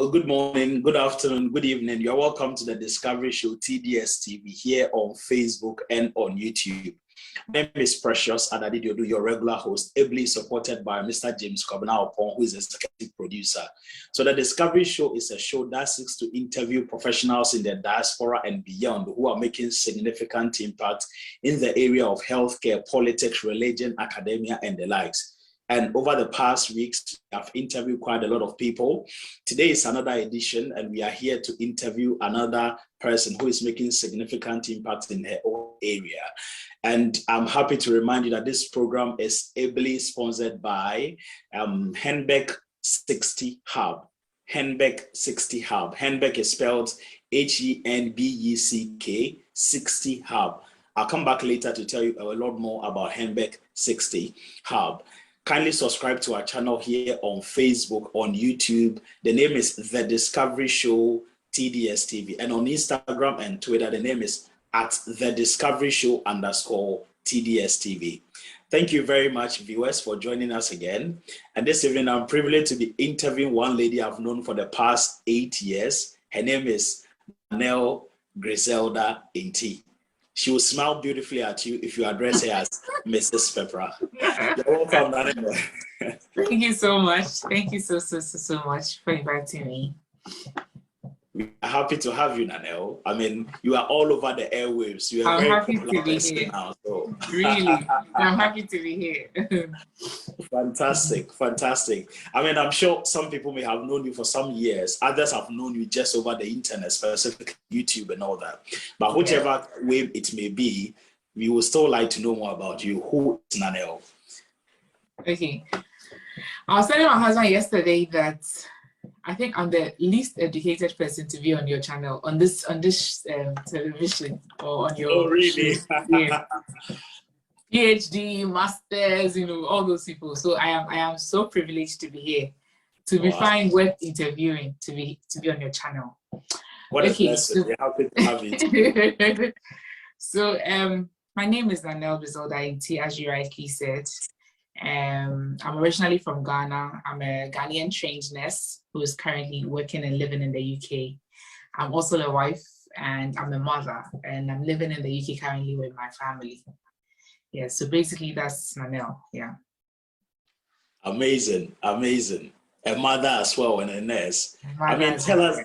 Well, good morning, good afternoon, good evening. You're welcome to the Discovery Show TDS TV here on Facebook and on YouTube. My name is Precious Adadidiodu, your regular host, ably supported by Mr. James Kobana-Opon, who is a executive producer. So the Discovery Show is a show that seeks to interview professionals in the diaspora and beyond who are making significant impact in the area of healthcare, politics, religion, academia, and the likes. And over the past weeks, I've interviewed quite a lot of people. Today is another edition, and we are here to interview another person who is making significant impact in her own area. And I'm happy to remind you that this program is ably sponsored by Henbeck 60 Hub. Henbeck 60 Hub. Henbeck is spelled Henbeck 60 Hub. I'll come back later to tell you a lot more about Henbeck 60 Hub. Kindly subscribe to our channel here on Facebook, on YouTube. The name is The Discovery Show TDS TV. And on Instagram and Twitter, the name is @TheDiscoveryShow_TDS TV. Thank you very much, viewers, for joining us again. And this evening, I'm privileged to be interviewing one lady I've known for the past 8 years. Her name is Danielle Griselda Inti. She will smile beautifully at you if you address her as Mrs. Pepper. You're welcome, Danielle. Thank you so much. Thank you so much for inviting me. We're happy to have you, Danielle. I mean, you are all over the airwaves. You are I'm very happy to be here. now, so. Really, I'm happy to be here. Fantastic, fantastic. I mean, I'm sure some people may have known you for some years. Others have known you just over the internet, specifically YouTube and all that. But whichever way it may be, we would still like to know more about you. Who is Danielle? Okay. I was telling my husband yesterday that I think I'm the least educated person to be on your channel, on this television or on your. Oh, really? Yeah. PhD, masters, all those people. So I am so privileged to be here, to be fine worth interviewing, to be on your channel. What a blessing. We're happy to have you. So my name is Danielle Bizzody, as you rightly said. I'm originally from Ghana. I'm a Ghanaian trained nurse who is currently working and living in the UK. I'm also a wife and I'm a mother, and I'm living in the UK currently with my family. Yeah, so basically that's Danielle. Yeah. Amazing, amazing. A mother as well and a nurse. I mean, tell us.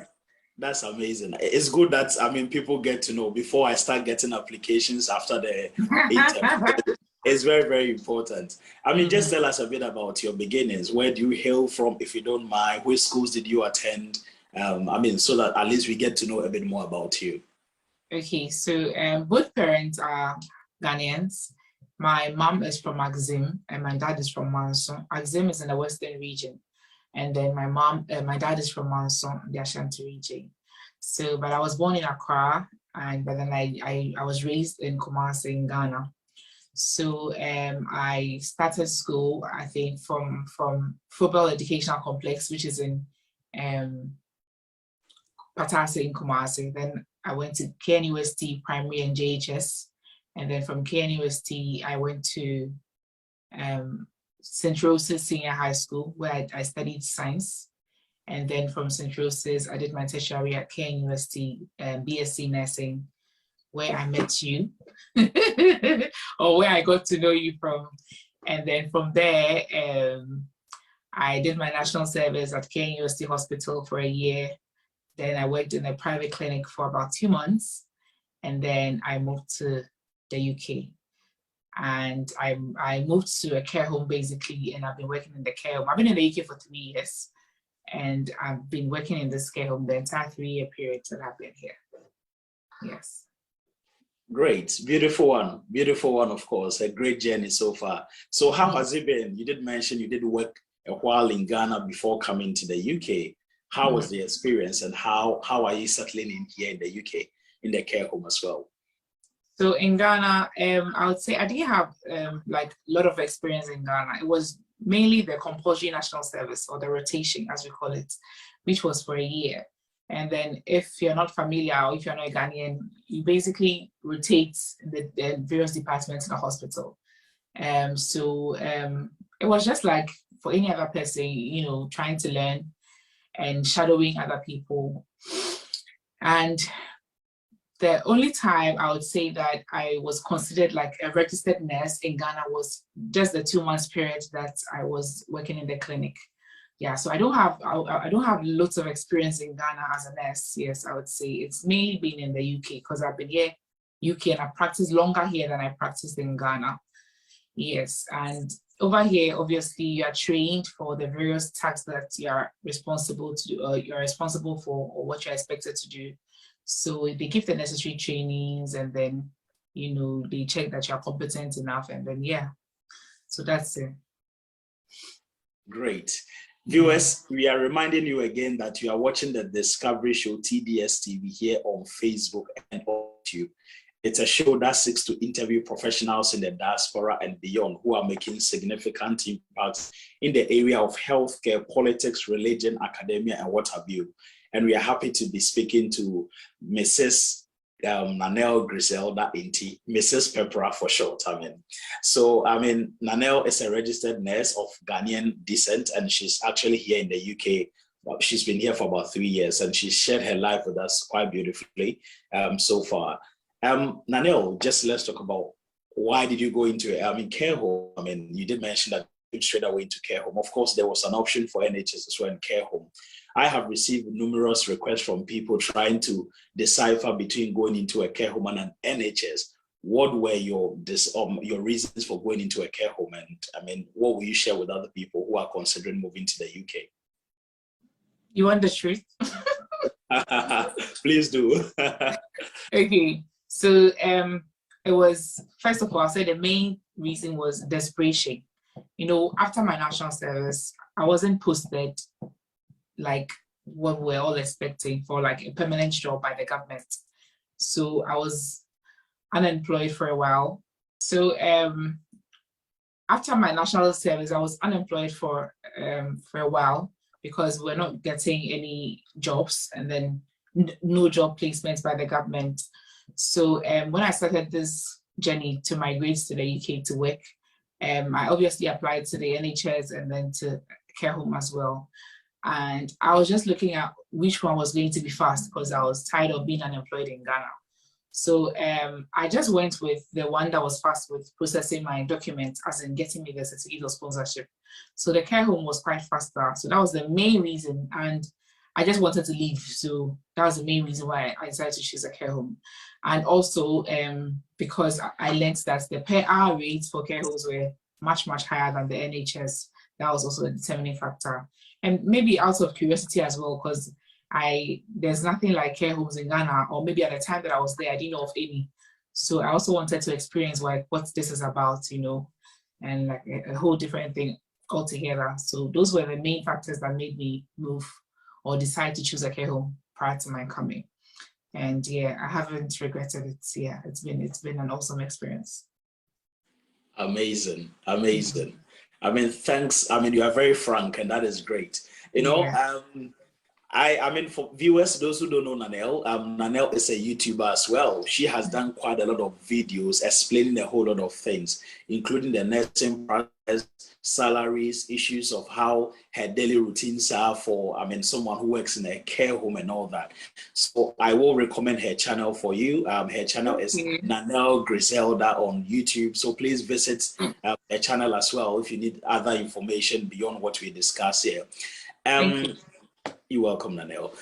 That's amazing. It's good that, I mean, people get to know before I start getting applications after the interview. It's very, very important. I mean, just tell us a bit about your beginnings. Where do you hail from, if you don't mind? Which schools did you attend? I mean, so that at least we get to know a bit more about you. Okay, so both parents are Ghanaians. My mom is from Axim and my dad is from Manson. Axim is in the Western region. And then my dad is from Manson, the Ashanti region. So, but I was born in Accra, but then I was raised in Kumasi in Ghana. So I started school, I think, from Football Educational Complex, which is in Patase in Kumasi. Then I went to KNUST Primary and JHS. And then from KNUST, I went to St. Rose's Senior High School, where I studied science. And then from St. Rose's, I did my tertiary at KNUST, BSc Nursing, where I met you, or where I got to know you from. And then from there, I did my national service at KNUST Hospital for a year. Then I worked in a private clinic for about 2 months. And then I moved to the UK. And I moved to a care home basically, and I've been working in the care home. I've been in the UK for 3 years, and I've been working in this care home the entire 3-year period that I've been here. Yes. Great, beautiful one, of course, a great journey so far. So how has it been? You did mention you did work a while in Ghana before coming to the UK. How was the experience, and how are you settling in here in the UK, in the care home as well? So in Ghana, I would say I didn't have like a lot of experience in Ghana. It was mainly the compulsory national service, or the rotation as we call it, which was for a year. And then if you're not familiar, or if you're not a Ghanaian, you basically rotate the various departments in the hospital. So it was just like for any other person, trying to learn. and shadowing other people. And the only time I would say that I was considered like a registered nurse in Ghana was just the 2 months period that I was working in the clinic. Yeah, so I don't have lots of experience in Ghana as a nurse. Yes, I would say it's mainly been in the UK because I've been here, UK, and I practiced longer here than I practiced in Ghana. Yes, and over here, obviously, you are trained for the various tasks that you are responsible to do, or you're responsible for, or what you're expected to do. So they give the necessary trainings, and then, you know, they check that you're competent enough, and then, yeah. So that's it. Great. Viewers, we are reminding you again that you are watching the Discovery Show TDS TV here on Facebook and on YouTube. It's a show that seeks to interview professionals in the diaspora and beyond who are making significant impacts in the area of healthcare, politics, religion, academia, and what have you. And we are happy to be speaking to Mrs. Nanelle Griselda Inti, Mrs. Pepra for short. Nanelle is a registered nurse of Ghanaian descent, and she's actually here in the UK. She's been here for about 3 years, and she shared her life with us quite beautifully so far. Nanelle, just let's talk about why did you go into care home? You did mention that you went straight away into care home. Of course, there was an option for NHS as well in care home. I have received numerous requests from people trying to decipher between going into a care home and an NHS. What were your reasons for going into a care home? And what will you share with other people who are considering moving to the UK? You want the truth? Please do. Okay. So it was, first of all, I'll say the main reason was desperation. You know, after my national service, I wasn't posted like what we're all expecting for like a permanent job by the government. So I was unemployed for a while. So after my national service, I was unemployed for a while because we're not getting any jobs, and then no job placements by the government. So when I started this journey to migrate to the UK to work, I obviously applied to the NHS and then to care home as well. And I was just looking at which one was going to be fast because I was tired of being unemployed in Ghana. So I just went with the one that was fast with processing my documents, as in getting me the certificate of sponsorship. So the care home was quite faster. So that was the main reason. And I just wanted to leave. So that was the main reason why I decided to choose a care home. And also because I learned that the per hour rates for care homes were much, much higher than the NHS. That was also a determining factor. And maybe out of curiosity as well, because there's nothing like care homes in Ghana, or maybe at the time that I was there, I didn't know of any. So I also wanted to experience like what this is about, you know, and like a whole different thing altogether. So those were the main factors that made me move or decide to choose a care home prior to my coming. And yeah, I haven't regretted it. Yeah, it's been an awesome experience. Amazing. Thanks. You are very frank, and that is great. For viewers, those who don't know Nanelle, Nanelle is a YouTuber as well. She has done quite a lot of videos explaining a whole lot of things, including the nursing process, salaries, issues of how her daily routines are for, someone who works in a care home and all that. So I will recommend her channel for you. Her channel is Nanelle Griselda on YouTube. So please visit her channel as well if you need other information beyond what we discuss here. You're welcome, Nanelle.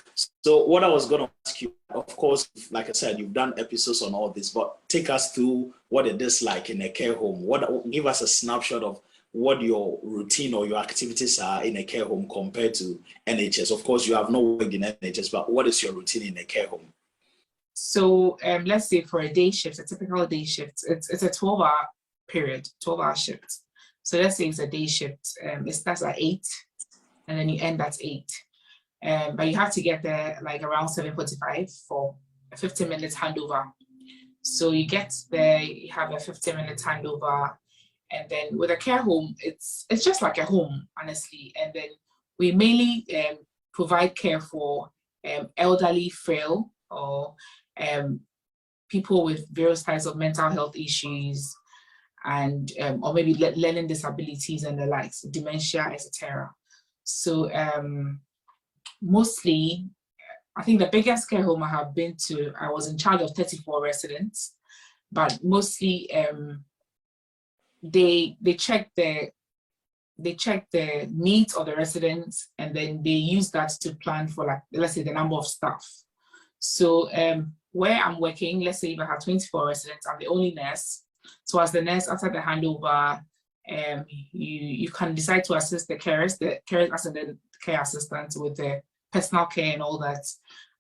So what I was going to ask you, of course, like I said, you've done episodes on all this, but take us through what it is like in a care home. Give us a snapshot of what your routine or your activities are in a care home compared to NHS. Of course, you have not worked in NHS, but what is your routine in a care home? So let's say for a day shift, a typical day shift, it's a 12-hour period, 12-hour shift. So let's say it's a day shift. It starts at 8 and then you end at 8. But you have to get there like around 7:45 for a 15-minute handover. So you get there, you have a 15-minute handover, and then with a care home, it's just like a home, honestly. And then we mainly provide care for elderly, frail, or people with various types of mental health issues, and or maybe learning disabilities and the likes, dementia, etc. So mostly, I think the biggest care home I have been to, I was in charge of 34 residents, but mostly they check the needs of the residents, and then they use that to plan for, like, let's say, the number of staff. So where I'm working, let's say if I have 24 residents, I'm the only nurse. So as the nurse, after the handover, you can decide to assist the carers as in the care assistants with the personal care and all that.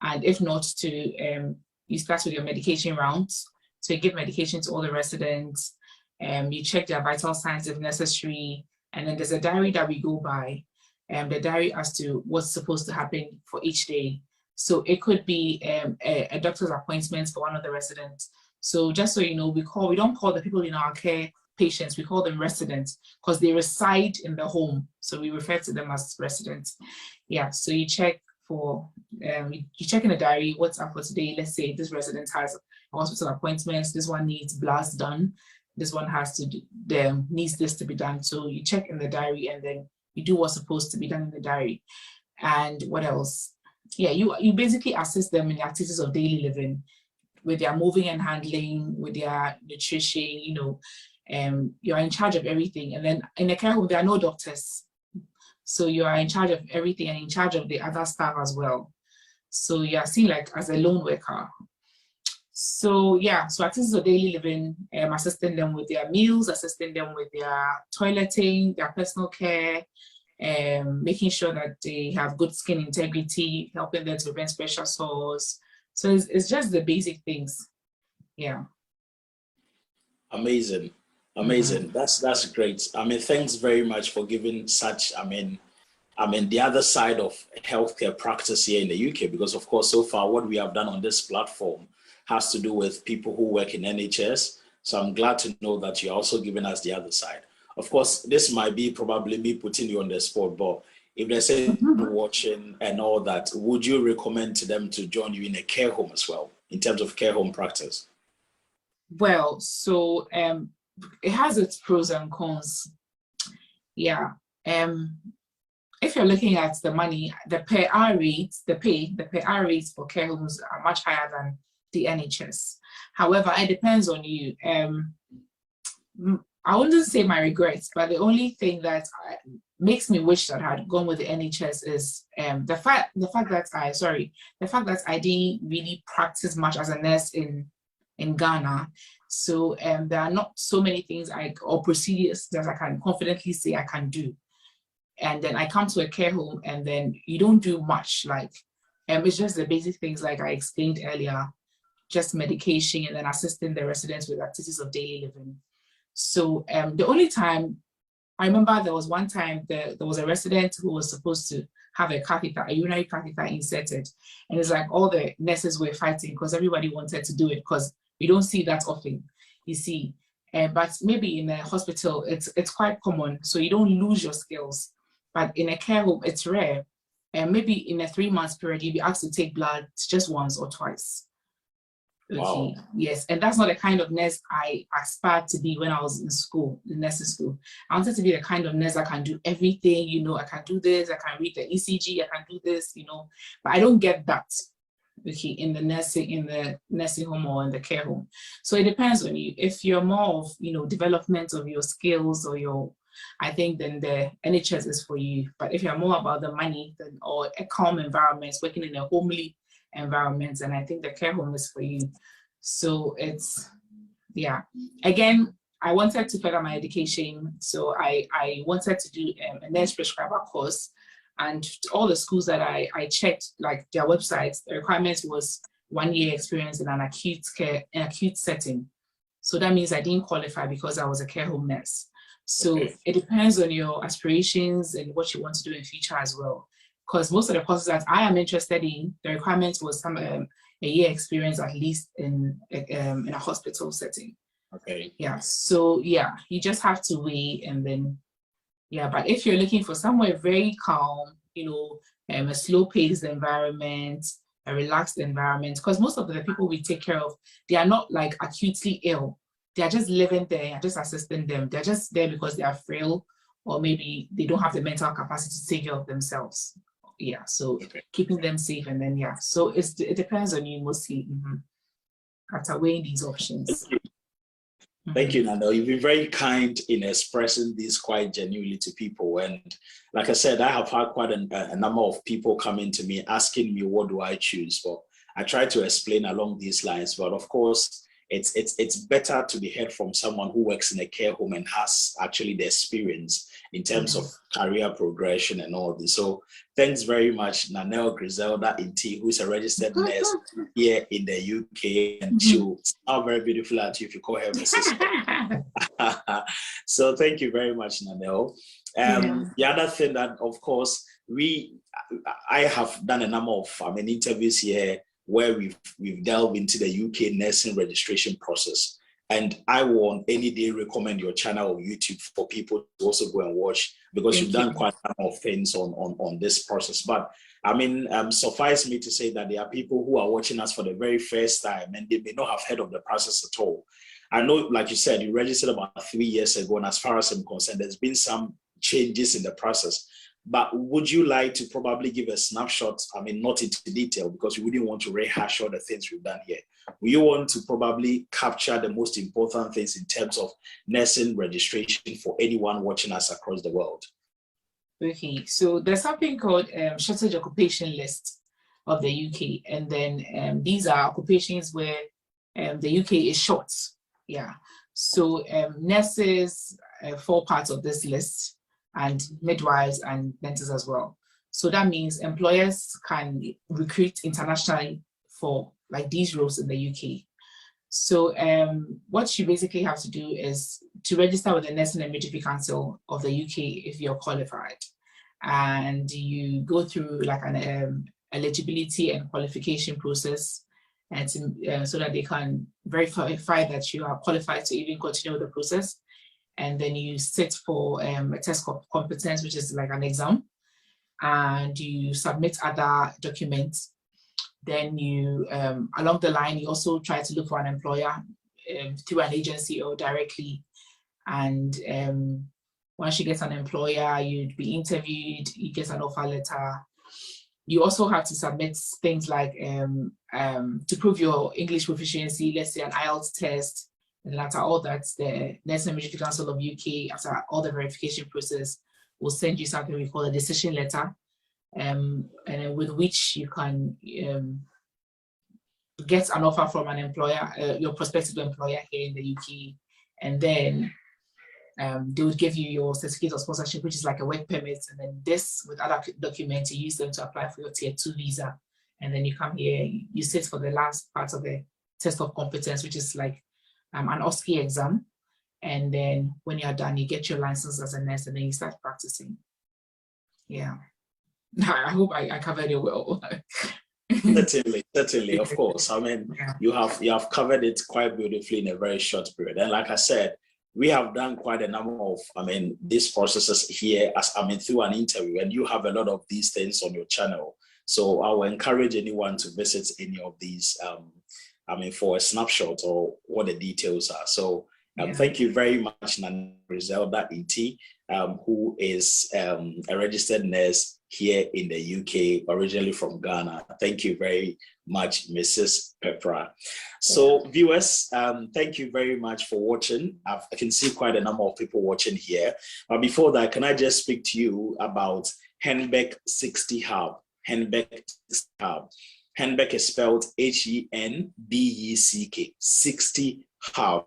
And if not, to you start with your medication rounds. So you give medication to all the residents, you check their vital signs if necessary, and then there's a diary that we go by, the diary as to what's supposed to happen for each day. So it could be a doctor's appointment for one of the residents. So just so you know, we don't call the people in our care patients, we call them residents because they reside in the home. So we refer to them as residents. Yeah, so you check for, you check in the diary, what's up for today. Let's say this resident has a hospital appointment, this one needs bloods done, this one needs this to be done. So you check in the diary and then you do what's supposed to be done in the diary. And what else? Yeah, you basically assist them in the activities of daily living, with their moving and handling, with their nutrition, you know, you're in charge of everything. And then in a care home, there are no doctors. So you are in charge of everything and in charge of the other staff as well. So you are seen like as a lone worker. So yeah, so activities of daily living, assisting them with their meals, assisting them with their toileting, their personal care, making sure that they have good skin integrity, helping them to prevent pressure sores. So it's just the basic things. Yeah. Amazing. Amazing. That's great. I mean, thanks very much for giving such, I mean, the other side of healthcare practice here in the UK, because of course, so far what we have done on this platform has to do with people who work in NHS. So I'm glad to know that you're also giving us the other side. Of course, this might be probably me putting you on the spot, but if there's anyone watching and all that, would you recommend to them to join you in a care home as well, in terms of care home practice? Well, so it has its pros and cons. Yeah. If you're looking at the money, the per hour rates, the per hour rates for care homes are much higher than the NHS. However, it depends on you. I wouldn't say my regrets, but the only thing that makes me wish that I had gone with the NHS is the fact that I didn't really practice much as a nurse in Ghana. So there are not so many things or procedures that I can confidently say I can do. And then I come to a care home and then you don't do much, like it's just the basic things like I explained earlier, just medication and then assisting the residents with activities of daily living. So the only time, I remember there was one time there was a resident who was supposed to have a urinary catheter inserted. And it's like all the nurses were fighting because everybody wanted to do it because we don't see that often, you see. But maybe in a hospital, it's quite common, so you don't lose your skills. But in a care home, it's rare. And maybe in a 3-month period, you'll be asked to take blood just once or twice. Okay. Wow. Yes, and that's not the kind of nurse I aspired to be when I was in school, in nursing school. I wanted to be the kind of nurse that can do everything, you know, I can do this, I can read the ECG, I can do this, you know, but I don't get that, okay, in the nursing home or in the care home. So it depends on you. If you're more of, you know, development of your skills or I think then the NHS is for you. But if you're more about the money or a calm environment, working in a homely environment, and I think the care home is for you. So it's, yeah. Again, I wanted to further my education. So I wanted to do a nurse prescriber course. And all the schools that I checked, like their websites, the requirements was 1 year experience in an acute setting. So that means I didn't qualify because I was a care home nurse. So okay. It depends on your aspirations and what you want to do in future as well. Because most of the courses that I am interested in, the requirements was a year experience at least in a hospital setting. Okay. Yeah. So yeah, you just have to weigh and then, yeah. But if you're looking for somewhere very calm, you know, a slow-paced environment, a relaxed environment, because most of the people we take care of, they are not like acutely ill. They are just living there, just assisting them. They're just there because they are frail, or maybe they don't have the mental capacity to take care of themselves. Yeah, so Okay. keeping them safe, and then so it depends on you mostly. After weighing these options. Thank you, Nando. You've been very kind in expressing this quite genuinely to people. And like I said, I have had quite a number of people coming to me asking me, what do I choose? But I try to explain along these lines. But of course, it's better to be heard from someone who works in a care home and has actually the experience in terms of career progression and all this. So thanks very much, Nanelle Griselda Inti, who's a registered nurse here in the UK, and she'll sound very beautiful at you if you call her Mrs. So thank you very much, Nanelle. The other thing that, of course, I have done a number of interviews here where we've delved into the UK nursing registration process. And I will on any day recommend your channel on YouTube for people to also go and watch, because you've done quite a number of things on this process. But suffice me to say that there are people who are watching us for the very first time and they may not have heard of the process at all. I know, like you said, you registered about 3 years ago, and as far as I'm concerned, there's been some changes in the process. But would you like to probably give a snapshot? Not into detail, because we wouldn't want to rehash all the things we've done here. Will you want to probably capture the most important things in terms of nursing registration for anyone watching us across the world? Okay, so there's something called shortage occupation list of the UK. And then these are occupations where the UK is short. Yeah, so nurses fall part of this list, and midwives and dentists as well. So that means employers can recruit internationally for like these roles in the UK. So what you basically have to do is to register with the Nursing and Midwifery Council of the UK if you're qualified. And you go through like an eligibility and qualification process, and so that they can verify that you are qualified to even continue with the process. And then you sit for a test of competence, which is like an exam, and you submit other documents. Then you, along the line, you also try to look for an employer through an agency or directly. And once you get an employer, you'd be interviewed, you get an offer letter. You also have to submit things like to prove your English proficiency, let's say an IELTS test. And then after all that, the Nursing and Midwifery Council of UK, after all the verification process, will send you something we call a decision letter, and with which you can get an offer from an employer, your prospective employer here in the UK. And then they would give you your certificate of sponsorship, which is like a work permit. And then this, with other documents, you use them to apply for your Tier 2 visa. And then you come here, you sit for the last part of the test of competence, which is like an OSCE exam. And then when you're done, you get your license as a nurse, and then you start practicing. Yeah. I hope I covered it well. Certainly, of course. You have covered it quite beautifully in a very short period. And like I said, we have done quite a number of these processes here through an interview, and you have a lot of these things on your channel. So I will encourage anyone to visit any of these for a snapshot or what the details are. So thank you very much, Nanelle Griselda Inti, who is a registered nurse here in the UK, originally from Ghana. Thank you very much, Mrs. Pepra. So viewers, thank you very much for watching. I can see quite a number of people watching here. But before that, can I just speak to you about Henbeck 60 Hub? Henbeck 60 Hub. Henbeck is spelled Henbeck, 60 Hub.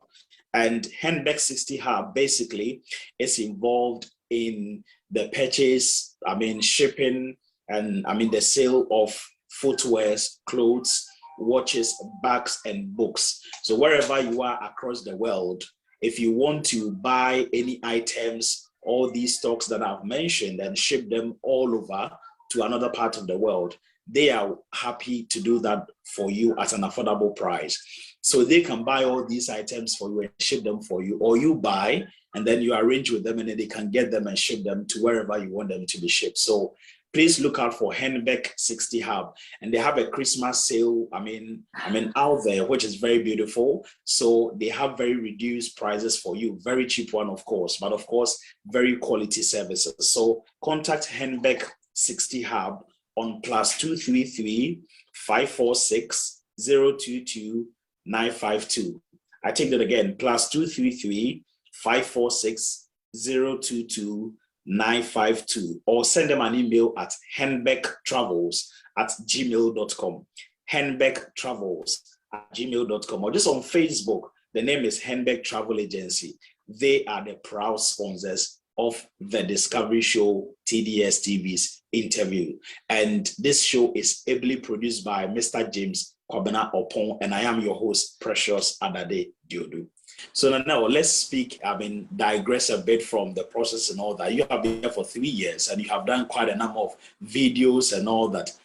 And Henbeck 60 Hub basically is involved in the purchase, shipping, and the sale of footwear, clothes, watches, bags, and books. So wherever you are across the world, if you want to buy any items, all these stocks that I've mentioned, and ship them all over to another part of the world, they are happy to do that for you at an affordable price. So they can buy all these items for you and ship them for you, or you buy and then you arrange with them, and then they can get them and ship them to wherever you want them to be shipped. So please look out for Henbeck 60 Hub, and they have a Christmas sale out there, which is very beautiful. So they have very reduced prices for you, very cheap one, of course, but of course very quality services. So contact Henbeck 60 Hub on +233 546 022 952. I take that again, +233 546 022 952, or send them an email at henbecktravels@gmail.com. henbecktravels@gmail.com, or just on Facebook. The name is Henbeck Travel Agency. They are the proud sponsors of the Discovery Show TDS TV's interview. And this show is ably produced by Mr. James Kwabena Opon, and I am your host, Precious Adade Diodu. So now let's digress a bit from the process and all that. You have been here for 3 years and you have done quite a number of videos and all that.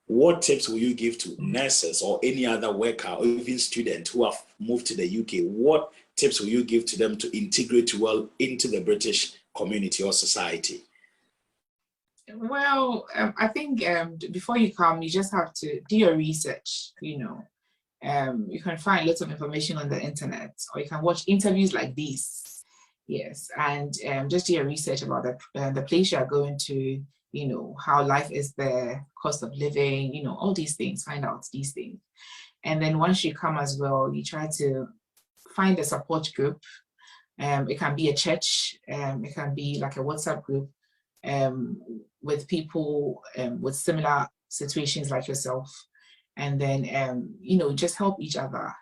What tips will you give to nurses or any other worker or even student who have moved to the UK? What tips will you give to them to integrate well into the British community or society? Well, I think before you come, you just have to do your research. You can find lots of information on the internet, or you can watch interviews like these. Yes, and just do your research about the place you are going to, how life is there, cost of living, all these things, find out these things. And then once you come as well, you try to find a support group. It can be a church, it can be like a WhatsApp group with people with similar situations like yourself. And then, just help each other.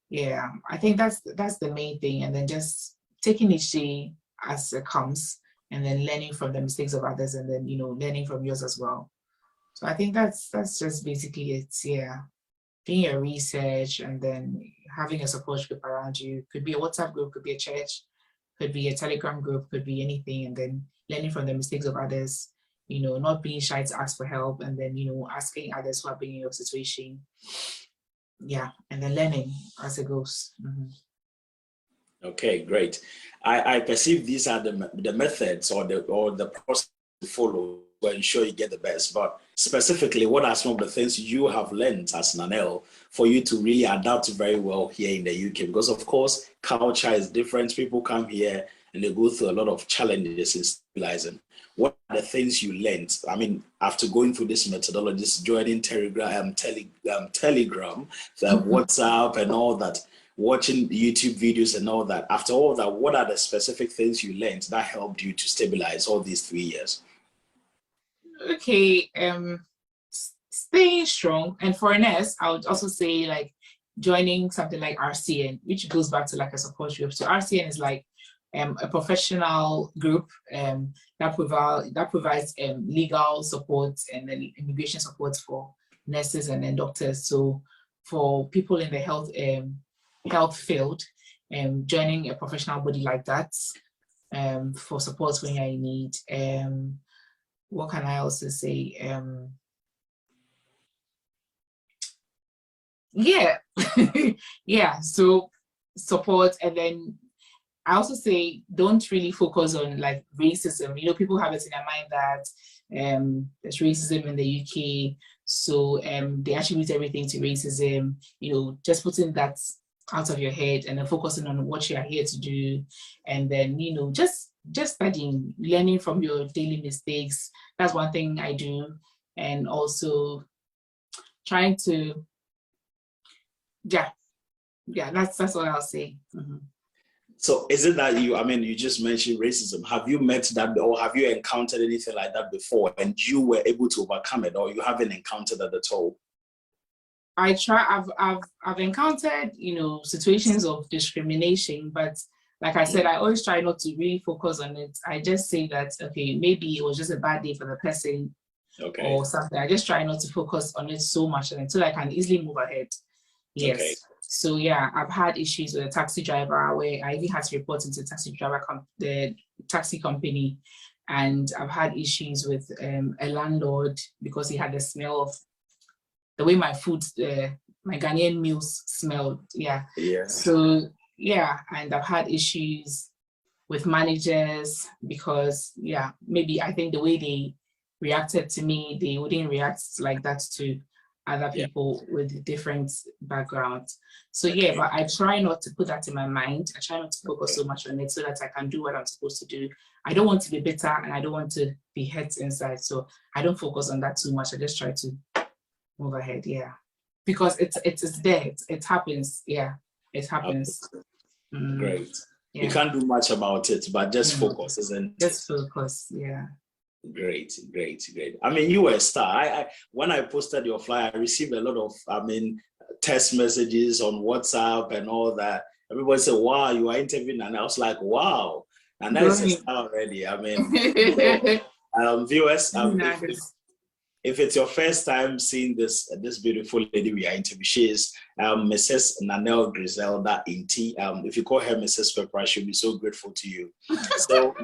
Yeah, I think that's the main thing. And then just taking each day as it comes, and then learning from the mistakes of others, and then, learning from yours as well. So I think that's just basically it. Yeah, doing your research and then having a support group around you. Could be a WhatsApp group, could be a church, could be a Telegram group, could be anything. And then learning from the mistakes of others, not being shy to ask for help, and then, asking others who have been in your situation. Yeah, and then learning as it goes. Mm-hmm. Okay, great. I perceive these are the methods or the process to follow to ensure you get the best. But specifically, what are some of the things you have learned as Nanelle for you to really adapt very well here in the UK? Because of course, culture is different. People come here and they go through a lot of challenges in stabilizing. What are the things you learned? I mean, after going through this methodology, joining Telegram, WhatsApp and all that, watching YouTube videos and all that. After all that, what are the specific things you learned that helped you to stabilize all these 3 years? Okay, staying strong. And for a nurse, I would also say like joining something like RCN, which goes back to like a support group. So RCN is like a professional group that provides legal support and then immigration support for nurses and then doctors. So for people in the health field, joining a professional body like that for support when you're in need. What can I also say? Yeah, yeah. So support, and then I also say don't really focus on like racism. People have it in their mind that there's racism in the UK, so they attribute everything to racism. Just putting that out of your head and then focusing on what you are here to do, and then just studying, learning from your daily mistakes. That's one thing I do, and also trying to that's what I'll say. Mm-hmm. So is it that you just mentioned racism? Have you met that, or have you encountered anything like that before and you were able to overcome it, or you haven't encountered that at all? I've encountered, situations of discrimination, but like I said, I always try not to really focus on it. I just say that, okay, maybe it was just a bad day for the person, okay, or something. I just try not to focus on it so much until I can easily move ahead. Yes. Okay. So yeah, I've had issues with a taxi driver where I even had to report into the taxi company, and I've had issues with a landlord because he had the smell of the way my food, my Ghanaian meals smelled. Yeah. Yeah. So yeah, and I've had issues with managers because maybe I think the way they reacted to me, they wouldn't react like that to other people with different backgrounds. So yeah, but I try not to put that in my mind. I try not to focus so much on it so that I can do what I'm supposed to do. I don't want to be bitter and I don't want to be hurt inside. So I don't focus on that too much. I just try to move ahead. Yeah. Because it's there. It happens. Yeah. It happens. Great. Yeah. You can't do much about it, but just focus, isn't it? Just focus. Yeah. Great. I mean, you were a star. When I posted your flyer, I received a lot of, text messages on WhatsApp and all that. Everybody said, "Wow, you are interviewing," and I was like, "Wow!" And that is a star already. I mean, viewers, if it's your first time seeing this beautiful lady we are interviewing, she is Mrs. Danielle Griselda Inti. If you call her Mrs. Pepper, she'll be so grateful to you. So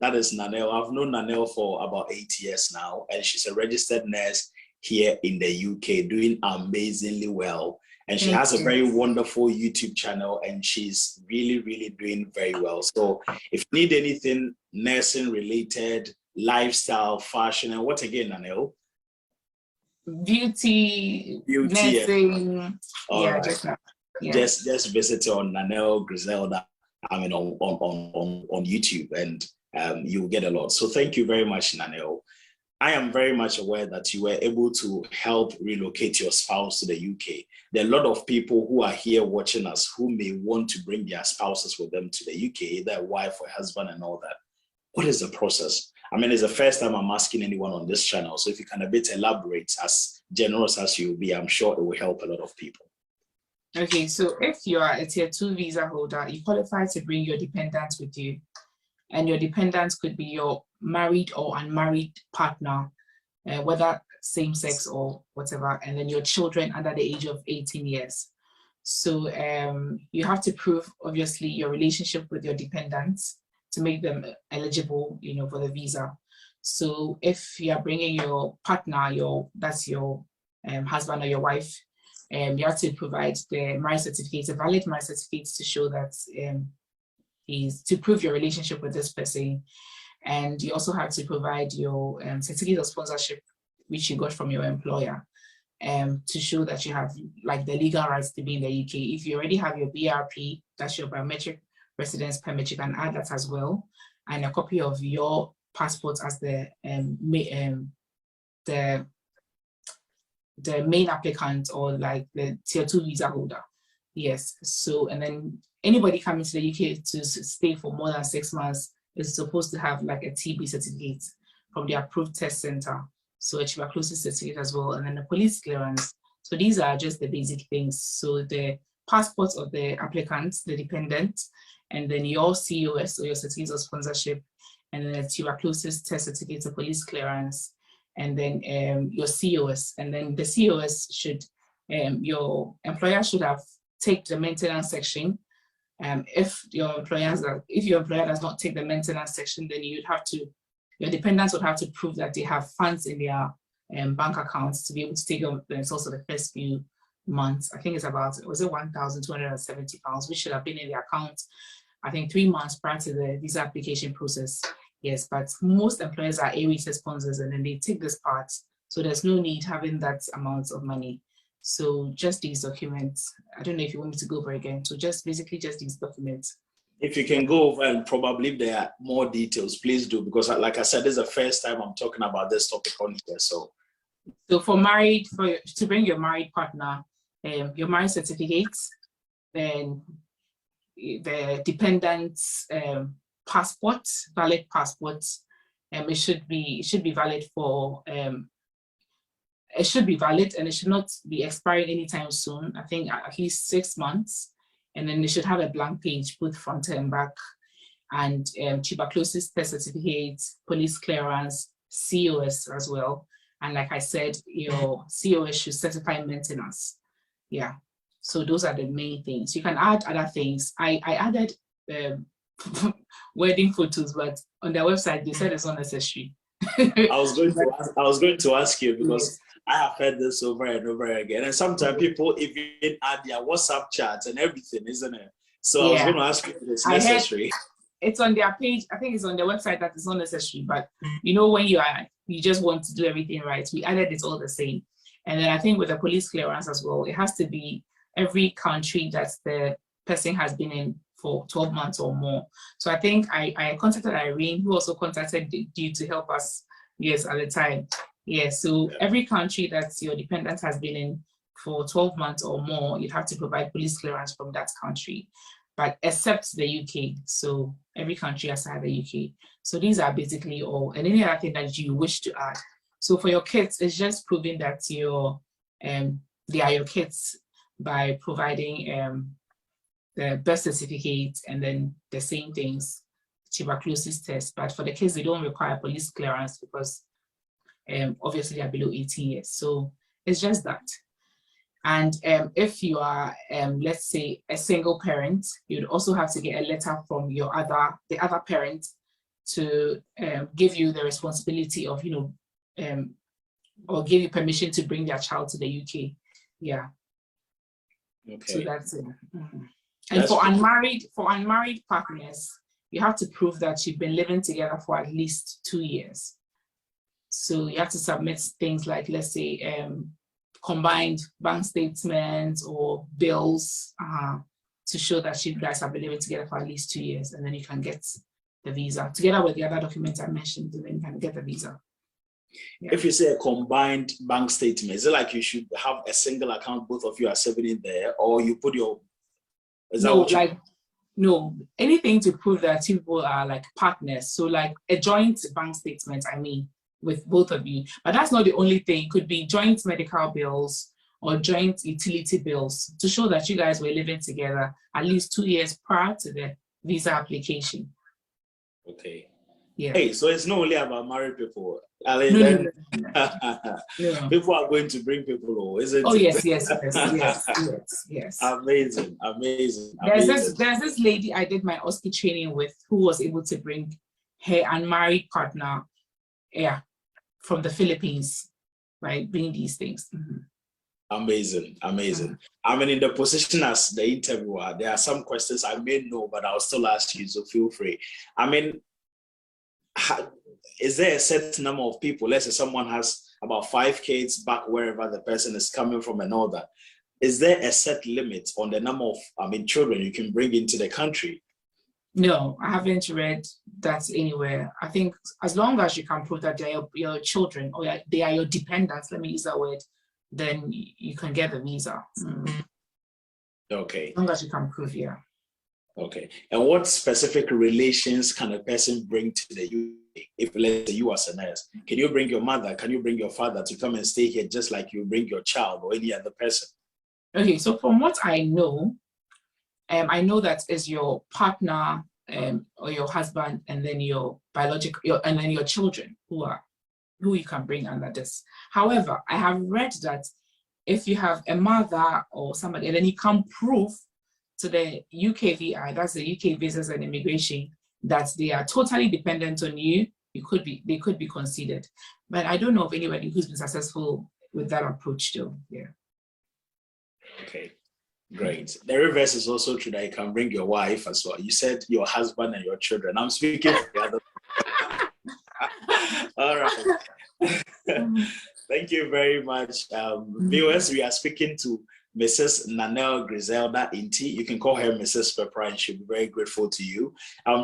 that is Danielle. I've known Danielle for about 8 years now, and she's a registered nurse here in the UK, doing amazingly well. And she has a very wonderful YouTube channel, and she's really, really doing very well. So if you need anything nursing related, lifestyle, fashion, and what again, Danielle? Beauty, nursing. Just visit her on Danielle Griselda. On YouTube, and you'll get a lot. So thank you very much, Danielle. I am very much aware that you were able to help relocate your spouse to the UK. There are a lot of people who are here watching us who may want to bring their spouses with them to the UK, either a wife or husband and all that. What is the process? I mean, it's the first time I'm asking anyone on this channel. So if you can a bit elaborate, as generous as you'll be, I'm sure it will help a lot of people. Okay, so if you are a tier 2 visa holder, you qualify to bring your dependents with you. And your dependents could be your married or unmarried partner, whether same sex or whatever, and then your children under the age of 18 years. So you have to prove, obviously, your relationship with your dependents to make them eligible, for the visa. So if you are bringing your partner, that's your husband or your wife, you have to provide the marriage certificate, a valid marriage certificate, to show that is to prove your relationship with this person. And you also have to provide your certificate of sponsorship, which you got from your employer, to show that you have like the legal rights to be in the UK. If you already have your BRP, that's your biometric residence permit, you can add that as well, and a copy of your passport as the main applicant, or like the tier 2 visa holder. Yes. So, and then anybody coming to the UK to stay for more than 6 months is supposed to have like a TB certificate from the approved test center. So a tuberculosis certificate as well, and then the police clearance. So these are just the basic things. So the passport of the applicant, the dependent, and then your COS, or your certificate of sponsorship, and then a tuberculosis test certificate, a police clearance, and then your COS. And then the COS should, your employer should have take the maintenance section. If your employer does not take the maintenance section, then your dependents would have to prove that they have funds in their bank accounts to be able to take themselves for the first few months. I think it's about, was it £1,270, which should have been in the account, I think 3 months prior to the visa application process. Yes, but most employers are A-rated sponsors, and then they take this part. So there's no need having that amount of money. So just these documents. I don't know if you want me to go over again. So basically just these documents. If you can go over, and probably if there are more details, please do, because like I said, this is the first time I'm talking about this topic on here. So to bring your married partner, your marriage certificates, then the dependent's passport, valid passport, it should be valid for it should be valid, and it should not be expiring anytime soon. I think at least 6 months, and then they should have a blank page, both front and back, and tuberculosis test certificate, police clearance, COS as well. And like I said, your COS should certify maintenance. Yeah. So those are the main things. You can add other things. I added wedding photos, but on their website they said it's not necessary. I was going to ask you, because I have heard this over and over again, and sometimes people even add their WhatsApp chats and everything, isn't it? So I was going to ask you if it's necessary. It's on their page. I think it's on their website that it's not necessary, but when you just want to do everything right, we added it all the same. And then I think with the police clearance as well, it has to be every country that the person has been in for 12 months or more. So I think I contacted Irene, who also contacted you to help us, yes, at the time. Yeah, so every country that your dependent has been in for 12 months or more, you have to provide police clearance from that country, but except the UK. So every country outside the UK. So these are basically all, and any other thing that you wish to add. So for your kids, it's just proving that they are your kids by providing the birth certificate and then the same things, tuberculosis test. But for the kids, they don't require police clearance because obviously they are below 18 years. So it's just that. And if you are, let's say, a single parent, you'd also have to get a letter from the other parent to give you the responsibility of, or give you permission to bring their child to the UK. Yeah. Okay. So that's it. Mm-hmm. And for unmarried partners, you have to prove that you've been living together for at least 2 years. So you have to submit things like, let's say, combined bank statements or bills to show that you guys have been living together for at least 2 years, and then you can get the visa together with the other documents I mentioned, and then you can get the visa. Yeah. If you say a combined bank statement, is it like you should have a single account, both of you are saving in there, or you put your... No, anything to prove that people are like partners. So like a joint bank statement, I mean, with both of you. But that's not the only thing. It could be joint medical bills or joint utility bills to show that you guys were living together at least 2 years prior to the visa application. Okay. Yeah. Hey, so it's not only about married people. No. People are going to bring people, isn't it? Oh, yes. Amazing. There's this lady I did my OSCE training with who was able to bring her unmarried partner, from the Philippines, right? Bring these things. Mm-hmm. Amazing. I mean, in the position as the interviewer, there are some questions I may know, but I'll still ask you, so feel free. I mean, is there a set number of people? Let's say someone has about 5 kids back wherever the person is coming from and all that. Is there a set limit on the number of, children you can bring into the country? No, I haven't read that anywhere. I think as long as you can prove that they are your children or they are your dependents, let me use that word, then you can get the visa. Mm. Okay. As long as you can prove, yeah. Okay. And what specific relations can a person bring to the UK? If, let's say, you as a nurse, can you bring your mother? Can you bring your father to come and stay here just like you bring your child or any other person? Okay, so from what I know that is your partner or your husband, and then your and then your children who you can bring under this. However, I have read that if you have a mother or somebody, and then you can prove to the UKVI, that's the UK Visas and Immigration, that they are totally dependent on you, they could be considered. But I don't know of anybody who's been successful with that approach though. Yeah. Okay, great. The reverse is also true, that you can bring your wife as well. You said your husband and your children. I'm speaking for the other. All right. Thank you very much. Viewers, we are speaking to Mrs. Nanelle Griselda Inti. You can call her Mrs. Pepper, and she'll be very grateful to you.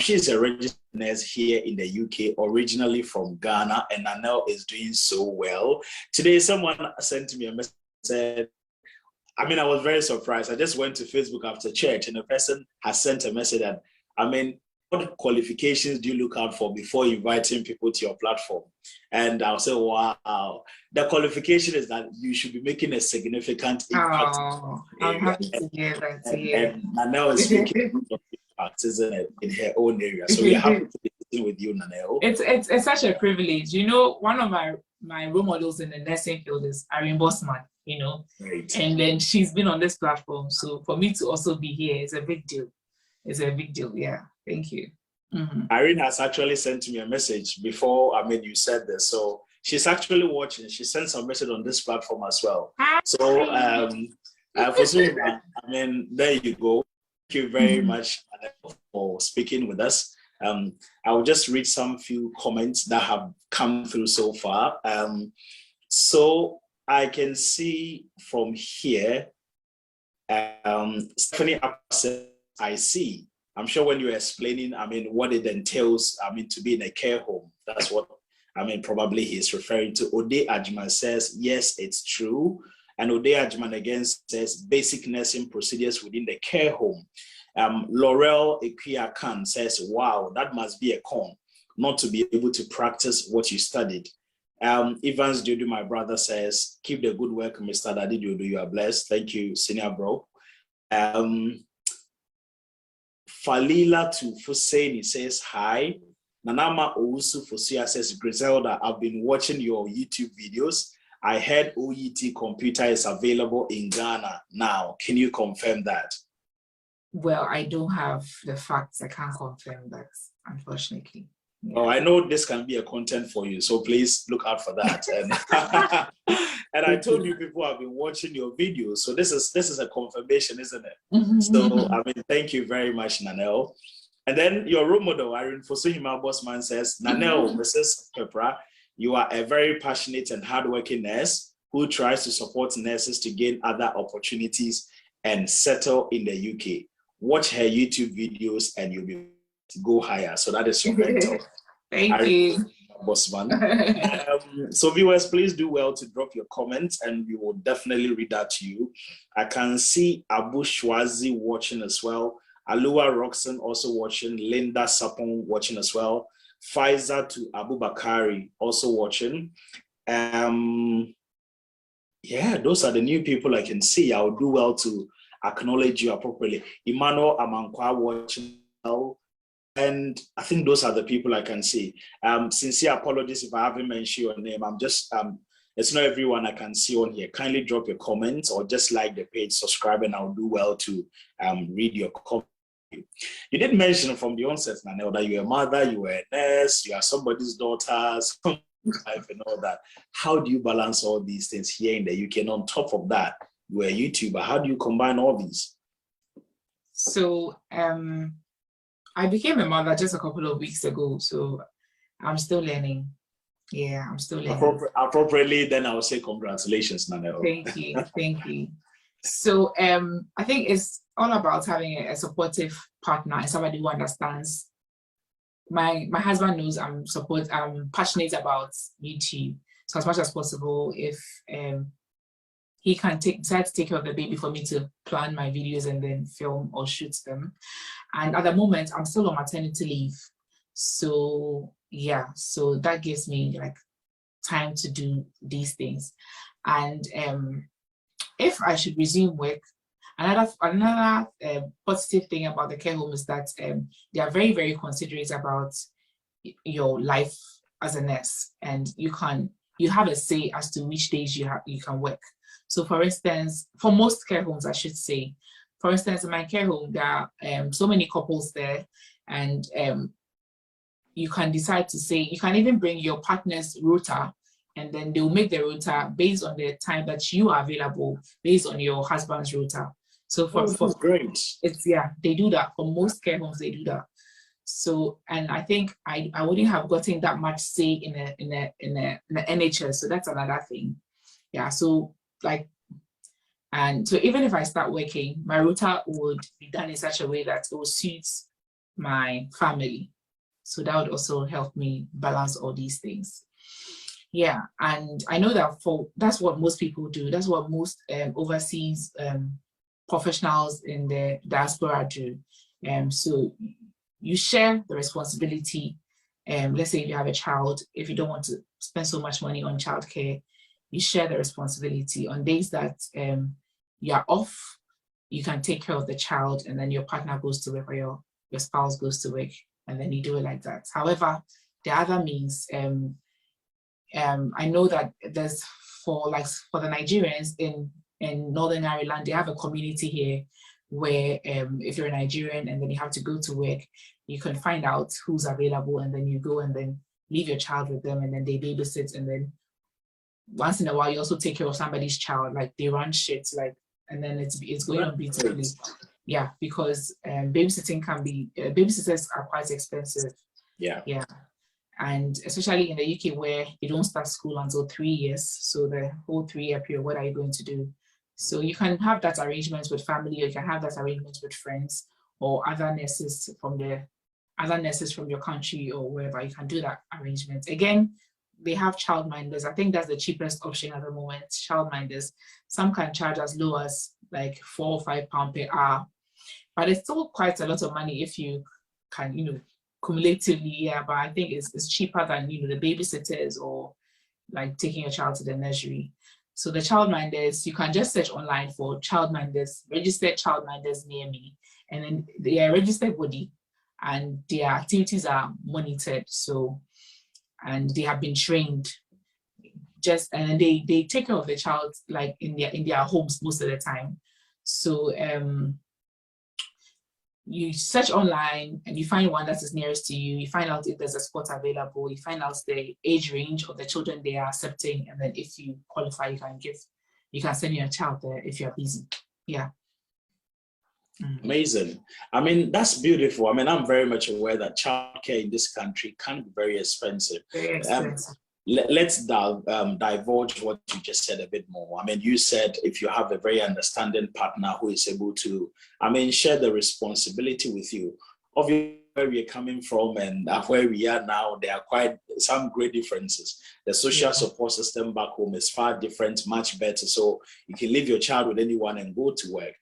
She's a registered nurse here in the UK, originally from Ghana, and Nanelle is doing so well. Today, someone sent me a message, said, I was very surprised. I just went to Facebook after church, and a person has sent a message that, what qualifications do you look out for before inviting people to your platform? And I'll say, wow. The qualification is that you should be making a significant impact. I'm happy to hear that. And Nanelle is making impact, isn't it, in her own area. So we're happy to be with you, Nanelle. It's such a privilege. One of my role models in the nursing field is Irene Bossman, Great. And then she's been on this platform. So for me to also be here is a big deal. It's a big deal. Yeah. Thank you. Mm-hmm. Irene has actually sent me a message before, you said this. So she's actually watching. She sent some message on this platform as well. So, for some, there you go. Thank you very much for speaking with us. I will just read some few comments that have come through so far. So I can see from here, Stephanie says, I see. I'm sure when you're explaining, what it entails, to be in a care home, that's what, probably he's referring to. Ode Ajman says, yes, it's true. And Ode Ajman again says, basic nursing procedures within the care home. Laurel Ekia Khan says, wow, that must be a con, not to be able to practice what you studied. Evans Jodu, my brother, says, keep the good work, Mr. Daddy Jodu, you are blessed. Thank you, senior bro. Falila to Fuseni says, hi. Nanama Owusu Fosia says, Griselda, I've been watching your YouTube videos. I heard OET computer is available in Ghana now. Can you confirm that? Well, I don't have the facts. I can't confirm that, unfortunately. Yeah. Oh, I know this can be a content for you, so please look out for that. And I told you people have been watching your videos, so this is a confirmation, isn't it? So thank you very much, Nanelle. And then your role model, Irene Fosuhima Bossman says, Nanelle, Mrs. Pepra, you are a very passionate and hardworking nurse who tries to support nurses to gain other opportunities and settle in the UK. Watch her YouTube videos and you'll be go higher. So that is your mentor. Thank you, Bossman. So viewers, please do well to drop your comments and we will definitely read that to you. I can see Abu Shwazi watching as well. Alua Roxon also watching. Linda Sapon watching as well. Pfizer to Abu Bakari also watching. Yeah, those are the new people I can see. I'll do well to acknowledge you appropriately. Emmanuel Amankwa watching. And I think those are the people I can see. Sincere apologies if I haven't mentioned your name. I'm just, it's not everyone I can see on here. Kindly drop your comments or just like the page, subscribe, and I'll do well to read your comments. You did mention from the onset, Nanelle, that you're a mother, you were a nurse, you are somebody's daughter, life and all that. How do you balance all these things here in the UK? And on top of that, you're a YouTuber. How do you combine all these? So, I became a mother just a couple of weeks ago, so I'm still learning. Yeah, I'm still learning. Appropriately, then I will say congratulations, Nanelle. Thank you, thank you. So I think it's all about having a supportive partner and somebody who understands. My husband knows I'm passionate about YouTube. So as much as possible, if he can decide to take care of the baby for me to plan my videos and then film or shoot them. And at the moment, I'm still on maternity leave. So yeah, so that gives me like time to do these things. And if I should resume work, another positive thing about the care home is that they are very, very considerate about your life as a nurse, and you have a say as to which days you can work. So for instance, for most care homes, I should say, for instance, in my care home, there are so many couples there, and you can decide to say, you can even bring your partner's rota, and then they'll make the rota based on the time that you are available, based on your husband's rota. So for great. They do that. For most care homes, they do that. So, and I think I wouldn't have gotten that much say in the NHS. So that's another thing. Yeah. So and so even if I start working, my rota would be done in such a way that it will suit my family. So that would also help me balance all these things. Yeah, and I know that that's what most people do. That's what most overseas professionals in the diaspora do. So you share the responsibility. Let's say if you have a child, if you don't want to spend so much money on childcare, you share the responsibility. On days that you're off, you can take care of the child, and then your partner goes to work or your spouse goes to work, and then you do it like that. However, the other means, I know that there's for the Nigerians in Northern Ireland, they have a community here where if you're a Nigerian and then you have to go to work, you can find out who's available, and then you go and then leave your child with them, and then they babysit, and then once in a while you also take care of somebody's child, like they run shit, and then it's going on beautifully. Yeah, because babysitting can be babysitters are quite expensive. Yeah. And especially in the UK where you don't start school until 3 years. So the whole 3-year period, what are you going to do? So you can have that arrangement with family, or you can have that arrangement with friends or other nurses from your country or wherever. You can do that arrangement. Again, they have childminders. I think that's the cheapest option at the moment, childminders. Some can charge as low as like £4 or £5 per hour, but it's still quite a lot of money if you can, cumulatively, yeah, but I think it's cheaper than, the babysitters or like taking your child to the nursery. So the childminders, you can just search online for childminders, registered childminders near me, and then they are a registered body and their activities are monitored. So, and they have been trained and they take care of the child like in their homes most of the time. So you search online and you find one that is nearest to you. You find out if there's a spot available. You find out the age range of the children they are accepting, and then if you qualify, you can send your child there if you're busy. Yeah. Amazing. I mean, that's beautiful. I mean, I'm very much aware that childcare in this country can be very expensive. Very expensive. Let's divulge what you just said a bit more. I mean, you said if you have a very understanding partner who is able to, share the responsibility with you. Obviously, where we're coming from and where we are now, there are quite some great differences. The social support system back home is far different, much better. So you can leave your child with anyone and go to work.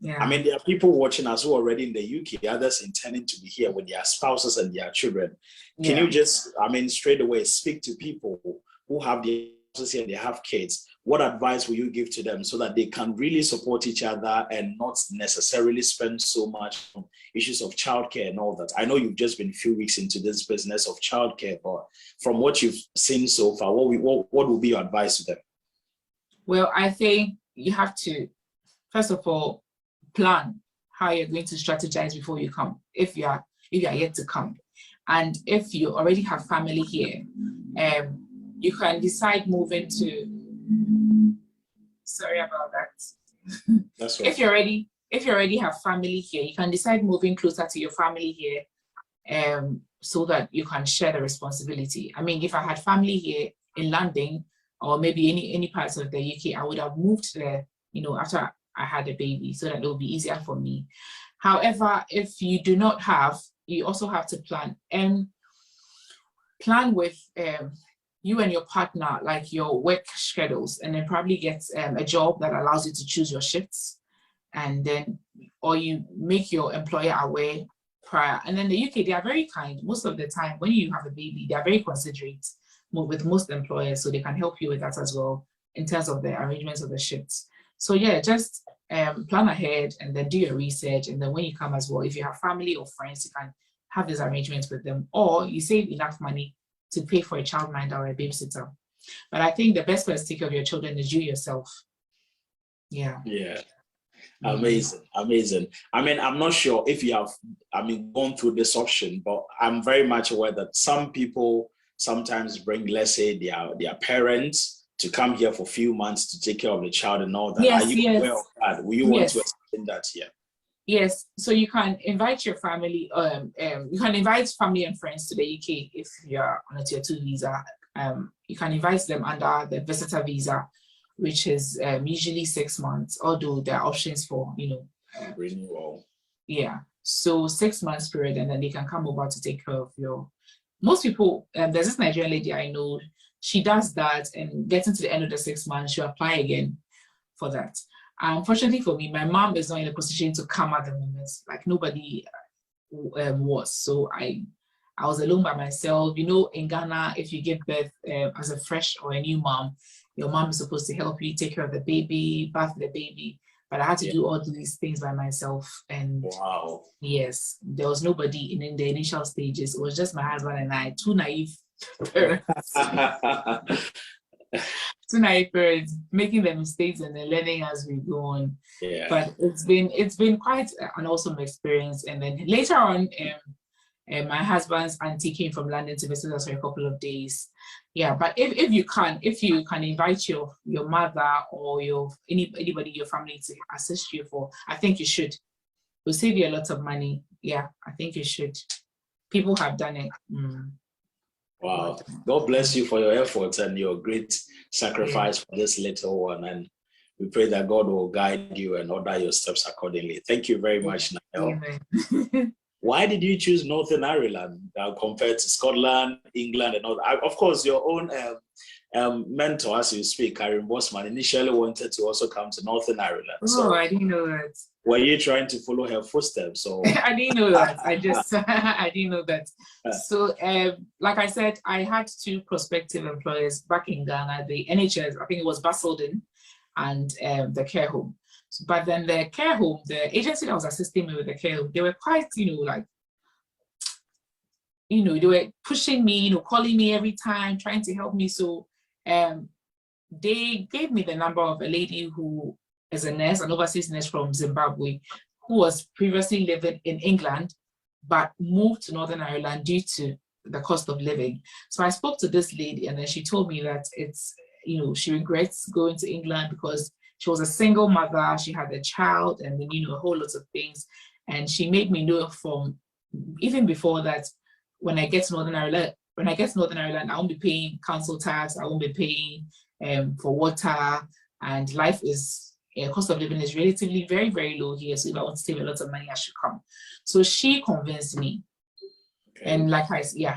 Yeah. I mean, there are people watching us who are already in the UK, others intending to be here with their spouses and their children. Can you just, straight away speak to people who have their spouses here and they have kids? What advice will you give to them so that they can really support each other and not necessarily spend so much on issues of childcare and all that? I know you've just been a few weeks into this business of childcare, but from what you've seen so far, what would be your advice to them? Well, I think you have to, first of all, plan how you're going to strategize before you come, if you are yet to come. And if you already have family here, you can decide moving to, sorry about that. That's right. If you already have family here, you can decide moving closer to your family here, so that you can share the responsibility. I mean, if I had family here in London or maybe any parts of the UK, I would have moved there, after I had a baby, so that it will be easier for me. However, if you do not have, you also have to plan with you and your partner, like your work schedules, and then probably get a job that allows you to choose your shifts, and then, or you make your employer aware prior. And then the UK, they are very kind. Most of the time, when you have a baby, they are very considerate with most employers, so they can help you with that as well in terms of the arrangements of the shifts. So yeah, just plan ahead and then do your research. And then when you come as well, if you have family or friends, you can have these arrangements with them, or you save enough money to pay for a childminder or a babysitter. But I think the best way to take care of your children is you yourself. Yeah. Yeah. Amazing. I mean, I'm not sure if you have, gone through this option, but I'm very much aware that some people sometimes bring, let's say, their parents to come here for a few months to take care of the child and all that. Yes, Are you aware of that? Will you want to explain that here? Yes, so you can invite your family, you can invite family and friends to the UK if you're on a Tier 2 visa. You can invite them under the visitor visa, which is usually 6 months, although there are options for, renewal. Yeah, so 6 months period, and then they can come over to take care of most people. There's this Nigerian lady I know, she does that, and getting to the end of the 6 months, she'll apply again for that. Unfortunately for me, my mom is not in a position to come at the moment. Like nobody was. So I was alone by myself. In Ghana, if you give birth as a fresh or a new mom, your mom is supposed to help you take care of the baby, bath the baby. But I had to do all these things by myself. And wow. Yes, there was nobody in the initial stages. It was just my husband and I, two naive parents. Two naive parents making the mistakes and then learning as we go on. Yeah. But it's been quite an awesome experience. And then later on, my husband's auntie came from London to visit us for a couple of days. Yeah, but if you can invite your mother or anybody in your family to assist you I think you should. It will save you a lot of money. Yeah, I think you should. People have done it. Wow. God bless you for your efforts and your great sacrifice for this little one. And we pray that God will guide you and order your steps accordingly. Thank you very much, Danielle. Why did you choose Northern Ireland compared to Scotland, England, and all that? Of course, your own mentor, as you speak, Karen Bosman, initially wanted to also come to Northern Ireland. Oh, I didn't know that. Were you trying to follow her footsteps? Or I didn't know that. I didn't know that. So, like I said, I had two prospective employers back in Ghana, the NHS, I think it was Basildon, and the care home. But then the care home, the agency that was assisting me with the care home, they were quite, they were pushing me, calling me every time, trying to help me. So they gave me the number of a lady who is a nurse, an overseas nurse from Zimbabwe, who was previously living in England, but moved to Northern Ireland due to the cost of living. So I spoke to this lady, and then she told me that it's, she regrets going to England because she was a single mother, she had a child, and then, a whole lot of things. And she made me know from even before that, when I get to Northern Ireland, I won't be paying council tax, I won't be paying for water, and life is, cost of living is relatively very, very low here. So if I want to save a lot of money, I should come. So she convinced me. Okay. And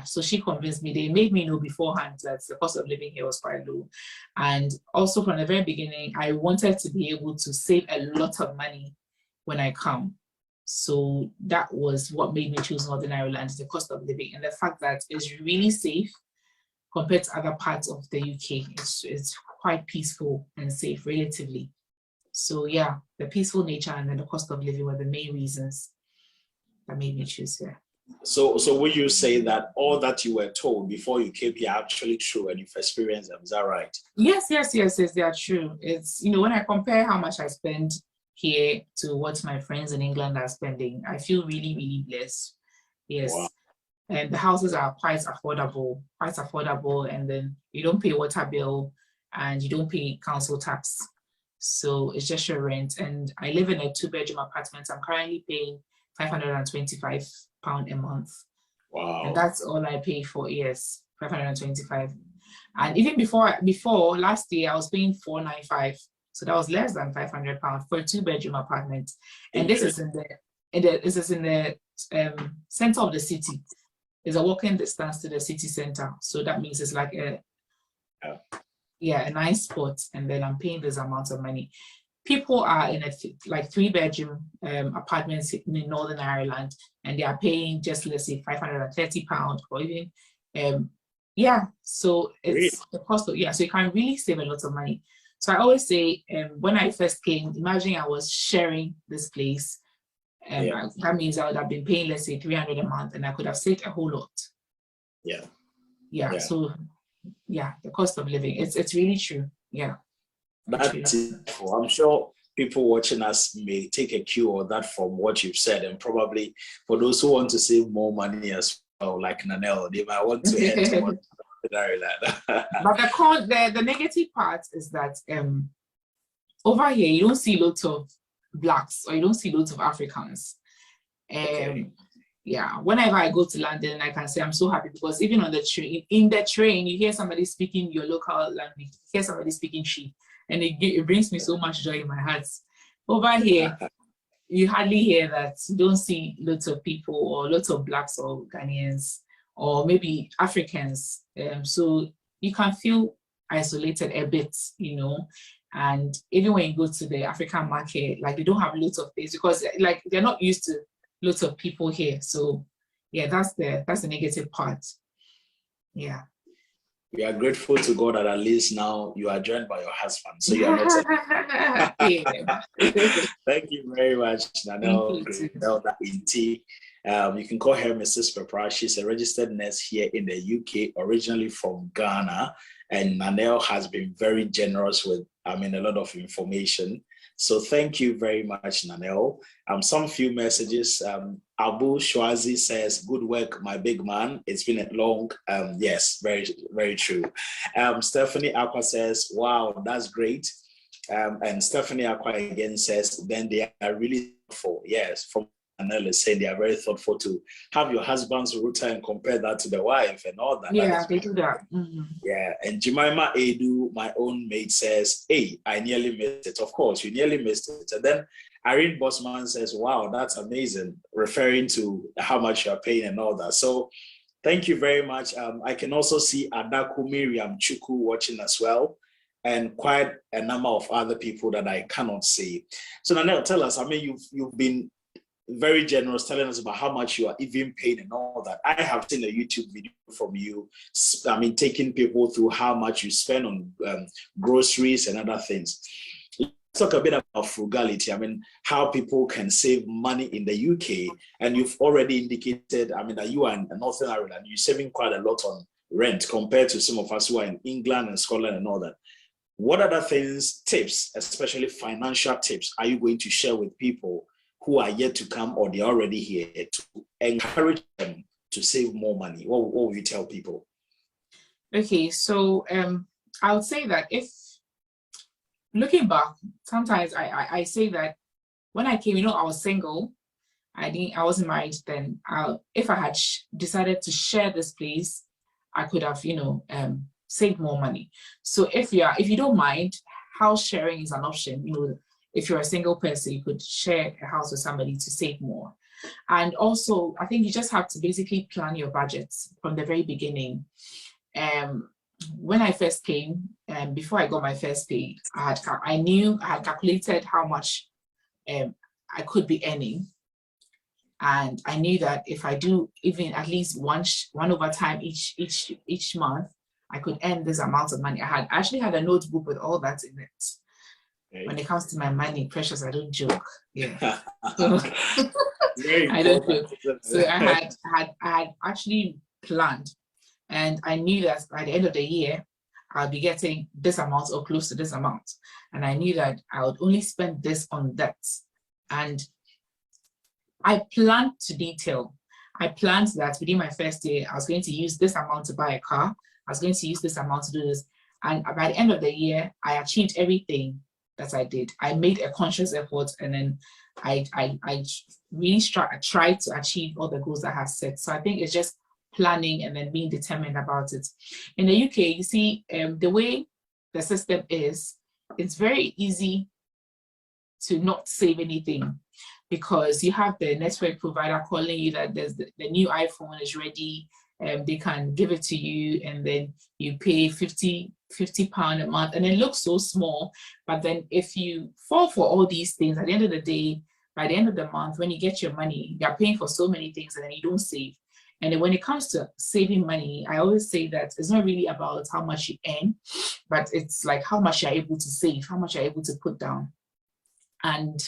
so she convinced me. They made me know beforehand that the cost of living here was quite low. And also from the very beginning, I wanted to be able to save a lot of money when I come. So that was what made me choose Northern Ireland, the cost of living and the fact that it's really safe compared to other parts of the UK. It's quite peaceful and safe relatively. So yeah, the peaceful nature and then the cost of living were the main reasons that made me choose here. So would you say that all that you were told before you came here are actually true and you've experienced them? Is that right? Yes, they are true. It's, when I compare how much I spend here to what my friends in England are spending, I feel really, really blessed. Yes. Wow. And the houses are quite affordable, and then you don't pay water bill and you don't pay council tax. So it's just your rent. And I live in a 2-bedroom apartment. I'm currently paying £525 a month. Wow. And that's all I pay for years, 525. And even before last year, I was paying 495. So that was less than £500 for a 2-bedroom apartment. And this is in the center of the city. It's a walking distance to the city center. So that means it's like a nice spot. And then I'm paying this amount of money. People are in a 3-bedroom apartments in Northern Ireland, and they are paying just, let's say, £530 or even, so it's the cost of, so you can really save a lot of money. So I always say, when I first came, imagine I was sharing this place. That means I would have been paying, let's say, $300 a month, and I could have saved a whole lot. So the cost of living, it's really true. That's it. I'm sure people watching us may take a cue or that from what you've said, and probably for those who want to save more money as well, like Nanelle, they might want to head to Ireland. But the negative part is that over here you don't see lots of Blacks or you don't see lots of Africans. Whenever I go to London, I can say I'm so happy because even on the train, you hear somebody speaking your local language, you hear somebody speaking Chi, and it brings me so much joy in my heart. Over here, you hardly hear that. You don't see lots of people or lots of Blacks or Ghanaians or maybe Africans. So you can feel isolated a bit, and even when you go to the African market, they don't have lots of things because they're not used to lots of people here. So that's the negative part. We are grateful to God that at least now you are joined by your husband. So you are not. Thank you very much, Nanelle. You can call her Mrs. Pepra. She's a registered nurse here in the UK, originally from Ghana. And Nanelle has been very generous with a lot of information. So thank you very much, Nanelle. Some few messages. Abu Shwazi says, good work, my big man. It's been a long, yes, very, very true. Stephanie Aqua says, wow, that's great. And Stephanie Aqua again says, then they are really full. Yes, from Danielle is saying, they are very thoughtful to have your husband's router and compare that to the wife and all that. Yeah, they do that. Mm-hmm. Yeah, and Jemima Edu, my own mate, says, hey, I nearly missed it. Of course, you nearly missed it. And then Irene Bossman says, wow, that's amazing, referring to how much you're paying and all that. So thank you very much. I can also see Adaku Miriam Chuku watching as well, and quite a number of other people that I cannot see. So Danielle, tell us, I mean, you've been very generous telling us about how much you are even paying and all that. I have seen a YouTube video from you, I mean, taking people through how much you spend on groceries and other things. Let's talk a bit about frugality. I mean, how people can save money in the UK. And you've already indicated, I mean, that you are in Northern Ireland, you're saving quite a lot on rent compared to some of us who are in England and Scotland and all that. What other things, tips, especially financial tips, are you going to share with people who are yet to come or they're already here to encourage them to save more money? What will you tell people? Okay, so I would say that if looking back, sometimes I say that when I came, I was single. I wasn't married then. If I had decided to share this place, I could have, saved more money. So if you don't mind, house sharing is an option. If you're a single person, you could share a house with somebody to save more. And also, I think you just have to basically plan your budgets from the very beginning. When I first came, before I got my first pay, I had calculated how much I could be earning. And I knew that if I do even at least one overtime each month, I could earn this amount of money. I actually had a notebook with all that in it. Okay. When it comes to my money, precious, I don't joke. Yeah, so, I don't joke. So I had actually planned, and I knew that by the end of the year, I'll be getting this amount or close to this amount, and I knew that I would only spend this on that, and I planned to detail. I planned that within my first year, I was going to use this amount to buy a car. I was going to use this amount to do this, and by the end of the year, I achieved everything that I did. I made a conscious effort, and then I really tried to achieve all the goals I have set. So I think it's just planning and then being determined about it. In the UK, you see, the way the system is, it's very easy to not save anything because you have the network provider calling you that there's the new iPhone is ready. They can give it to you, and then you pay £50 a month, and it looks so small. But then if you fall for all these things, at the end of the day, by the end of the month, when you get your money, you're paying for so many things and then you don't save. And then when it comes to saving money, I always say that it's not really about how much you earn, but it's like how much you're able to save, how much you're able to put down. And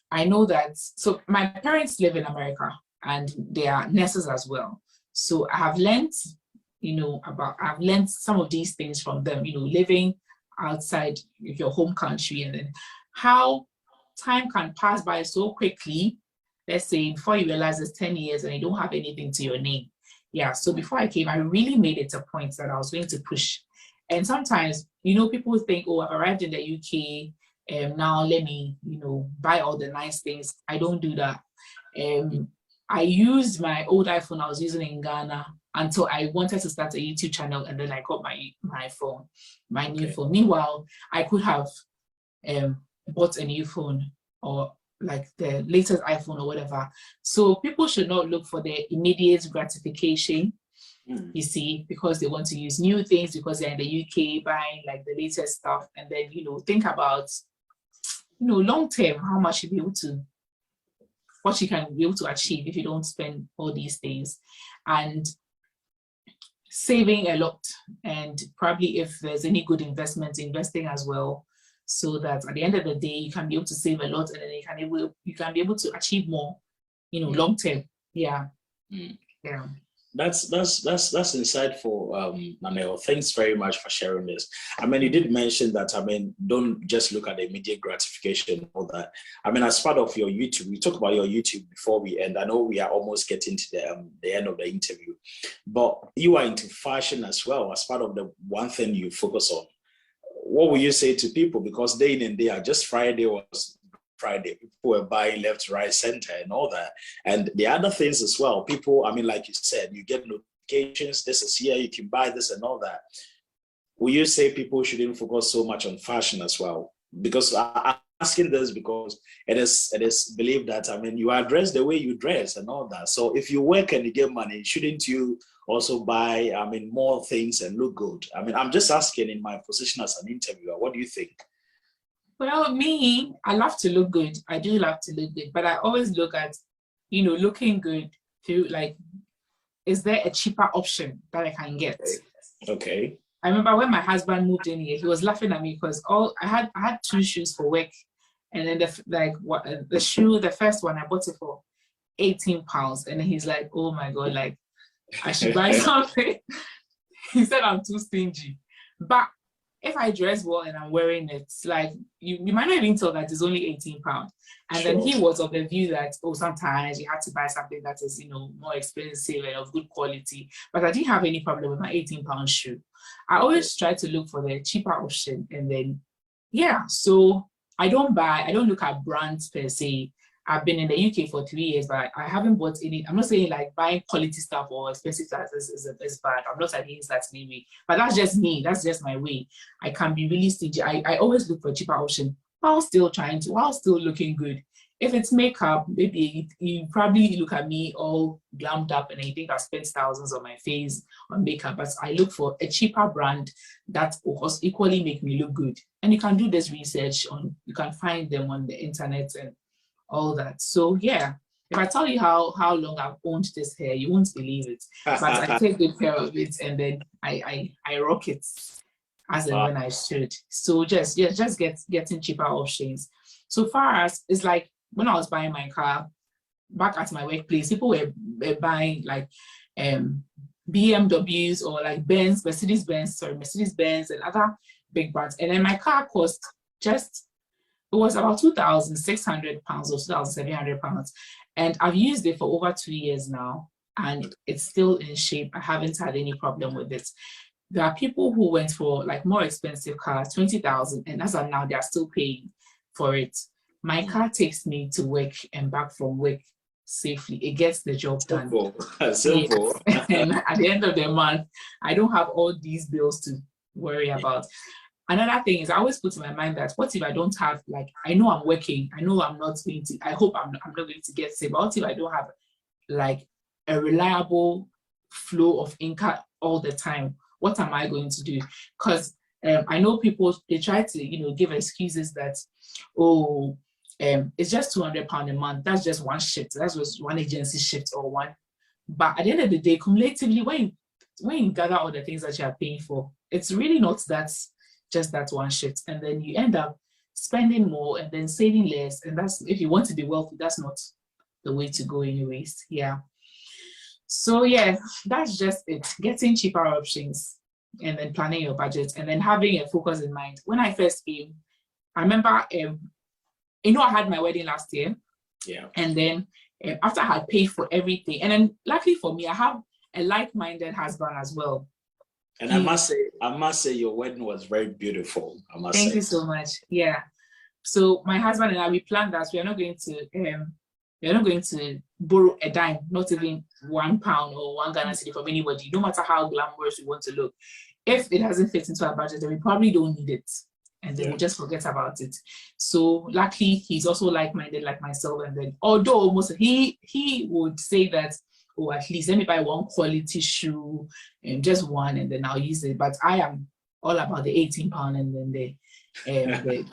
I know that, so my parents live in America and they are nurses as well. So I have learned, I've learned some of these things from them, living outside your home country, and then how time can pass by so quickly. Let's say before you realize it's 10 years and you don't have anything to your name. Yeah, so before I came, I really made it a point that I was going to push. And sometimes, people think, oh, I've arrived in the UK, now let me, buy all the nice things. I don't do that. I used my old iPhone I was using in Ghana until I wanted to start a YouTube channel, and then I got my phone, my new phone. Meanwhile, I could have bought a new phone or like the latest iPhone or whatever. So people should not look for the immediate gratification, you see, because they want to use new things, because they're in the UK buying like the latest stuff, and then, think about, long term, how much you'll be able to, what you can be able to achieve if you don't spend all these things, and saving a lot, and probably if there's any good investment, investing as well, so that at the end of the day you can be able to save a lot, and then you can be able to achieve more, long term. Yeah. Yeah. That's insightful, Danielle. Thanks very much for sharing this. I mean, you did mention that, don't just look at the immediate gratification and all that. As part of your YouTube, we talk about your YouTube before we end. I know we are almost getting to the end of the interview, but you are into fashion as well as part of the one thing you focus on. What will you say to people? Because day in and day out, just Friday was Friday. People were buying left, right, center, and all that. And the other things as well. People, I mean, like you said, you get notifications. This is here. You can buy this and all that. Will you say people shouldn't focus so much on fashion as well? Because I'm asking this because it is believed that, I mean, you are dressed the way you dress and all that. So if you work and you get money, shouldn't you also buy, I mean, more things and look good? I mean, I'm just asking in my position as an interviewer, what do you think? Well, me, I love to look good. I do love to look good, but I always look at, looking good through, like, is there a cheaper option that I can get? Okay. I remember when my husband moved in here, he was laughing at me because I had 2 shoes for work, and then the shoe, the first one, I bought it for £18, and then he's like, "Oh my God, like I should buy something." He said I'm too stingy, but if I dress well and I'm wearing it, like you might not even tell that it's only £18. And Sure. then he was of the view that, sometimes you have to buy something that is, more expensive and of good quality. But I didn't have any problem with my £18 shoe. I always try to look for the cheaper option. And then, so I don't look at brands per se. I've been in the UK for 3 years, but I haven't bought any. I'm not saying like buying quality stuff or expensive stuff is bad. I'm not against that maybe, but that's just me. That's just my way. I can be really stingy. I always look for a cheaper option while still looking good. If it's makeup, maybe you probably look at me all glammed up and I think I spent thousands on my face on makeup, but I look for a cheaper brand that will equally make me look good. And you can do this research you can find them on the internet and all that. So if I tell you how long I've owned this hair, you won't believe it. But I take good care of it, and then I rock it as and when I should. So just getting cheaper options. So far as it's like when I was buying my car back at my workplace, people were buying like BMWs or like Mercedes Benz and other big brands. And then my car cost it was about £2,600 or £2,700. And I've used it for over 2 years now, and it's still in shape. I haven't had any problem with it. There are people who went for like more expensive cars, 20,000, and as of now, they're still paying for it. My car takes me to work and back from work safely. It gets the job done. Simple. And at the end of the month, I don't have all these bills to worry about. Another thing is I always put in my mind that what if I don't have, like, I know I'm working, I know I'm not going to, I hope I'm not going to get sick, but what if I don't have like a reliable flow of income all the time? What am I going to do? Because I know people, they try to, give excuses that, it's just £200 a month. That's just one shift. That's just one agency shift or one. But at the end of the day, cumulatively, when you gather all the things that you are paying for, it's really not just that one shift. And then you end up spending more and then saving less. And that's, if you want to be wealthy, that's not the way to go anyways. Yeah. So that's just it. Getting cheaper options and then planning your budget and then having a focus in mind. When I first came, I remember, I had my wedding last year. Yeah. And then after I had paid for everything, and then luckily for me, I have a like-minded husband as well. And I must say your wedding was very beautiful. Thank you so much. Yeah. So my husband and I, we planned that we are not going to borrow a dime, not even £1 or one Ghana cedi from anybody, no matter how glamorous we want to look. If it hasn't fit into our budget, then we probably don't need it. And then we'll just forget about it. So luckily, he's also like-minded like myself. And then although he would say that, at least let me buy one quality shoe and just one, and then I'll use it. But I am all about the £18 and then the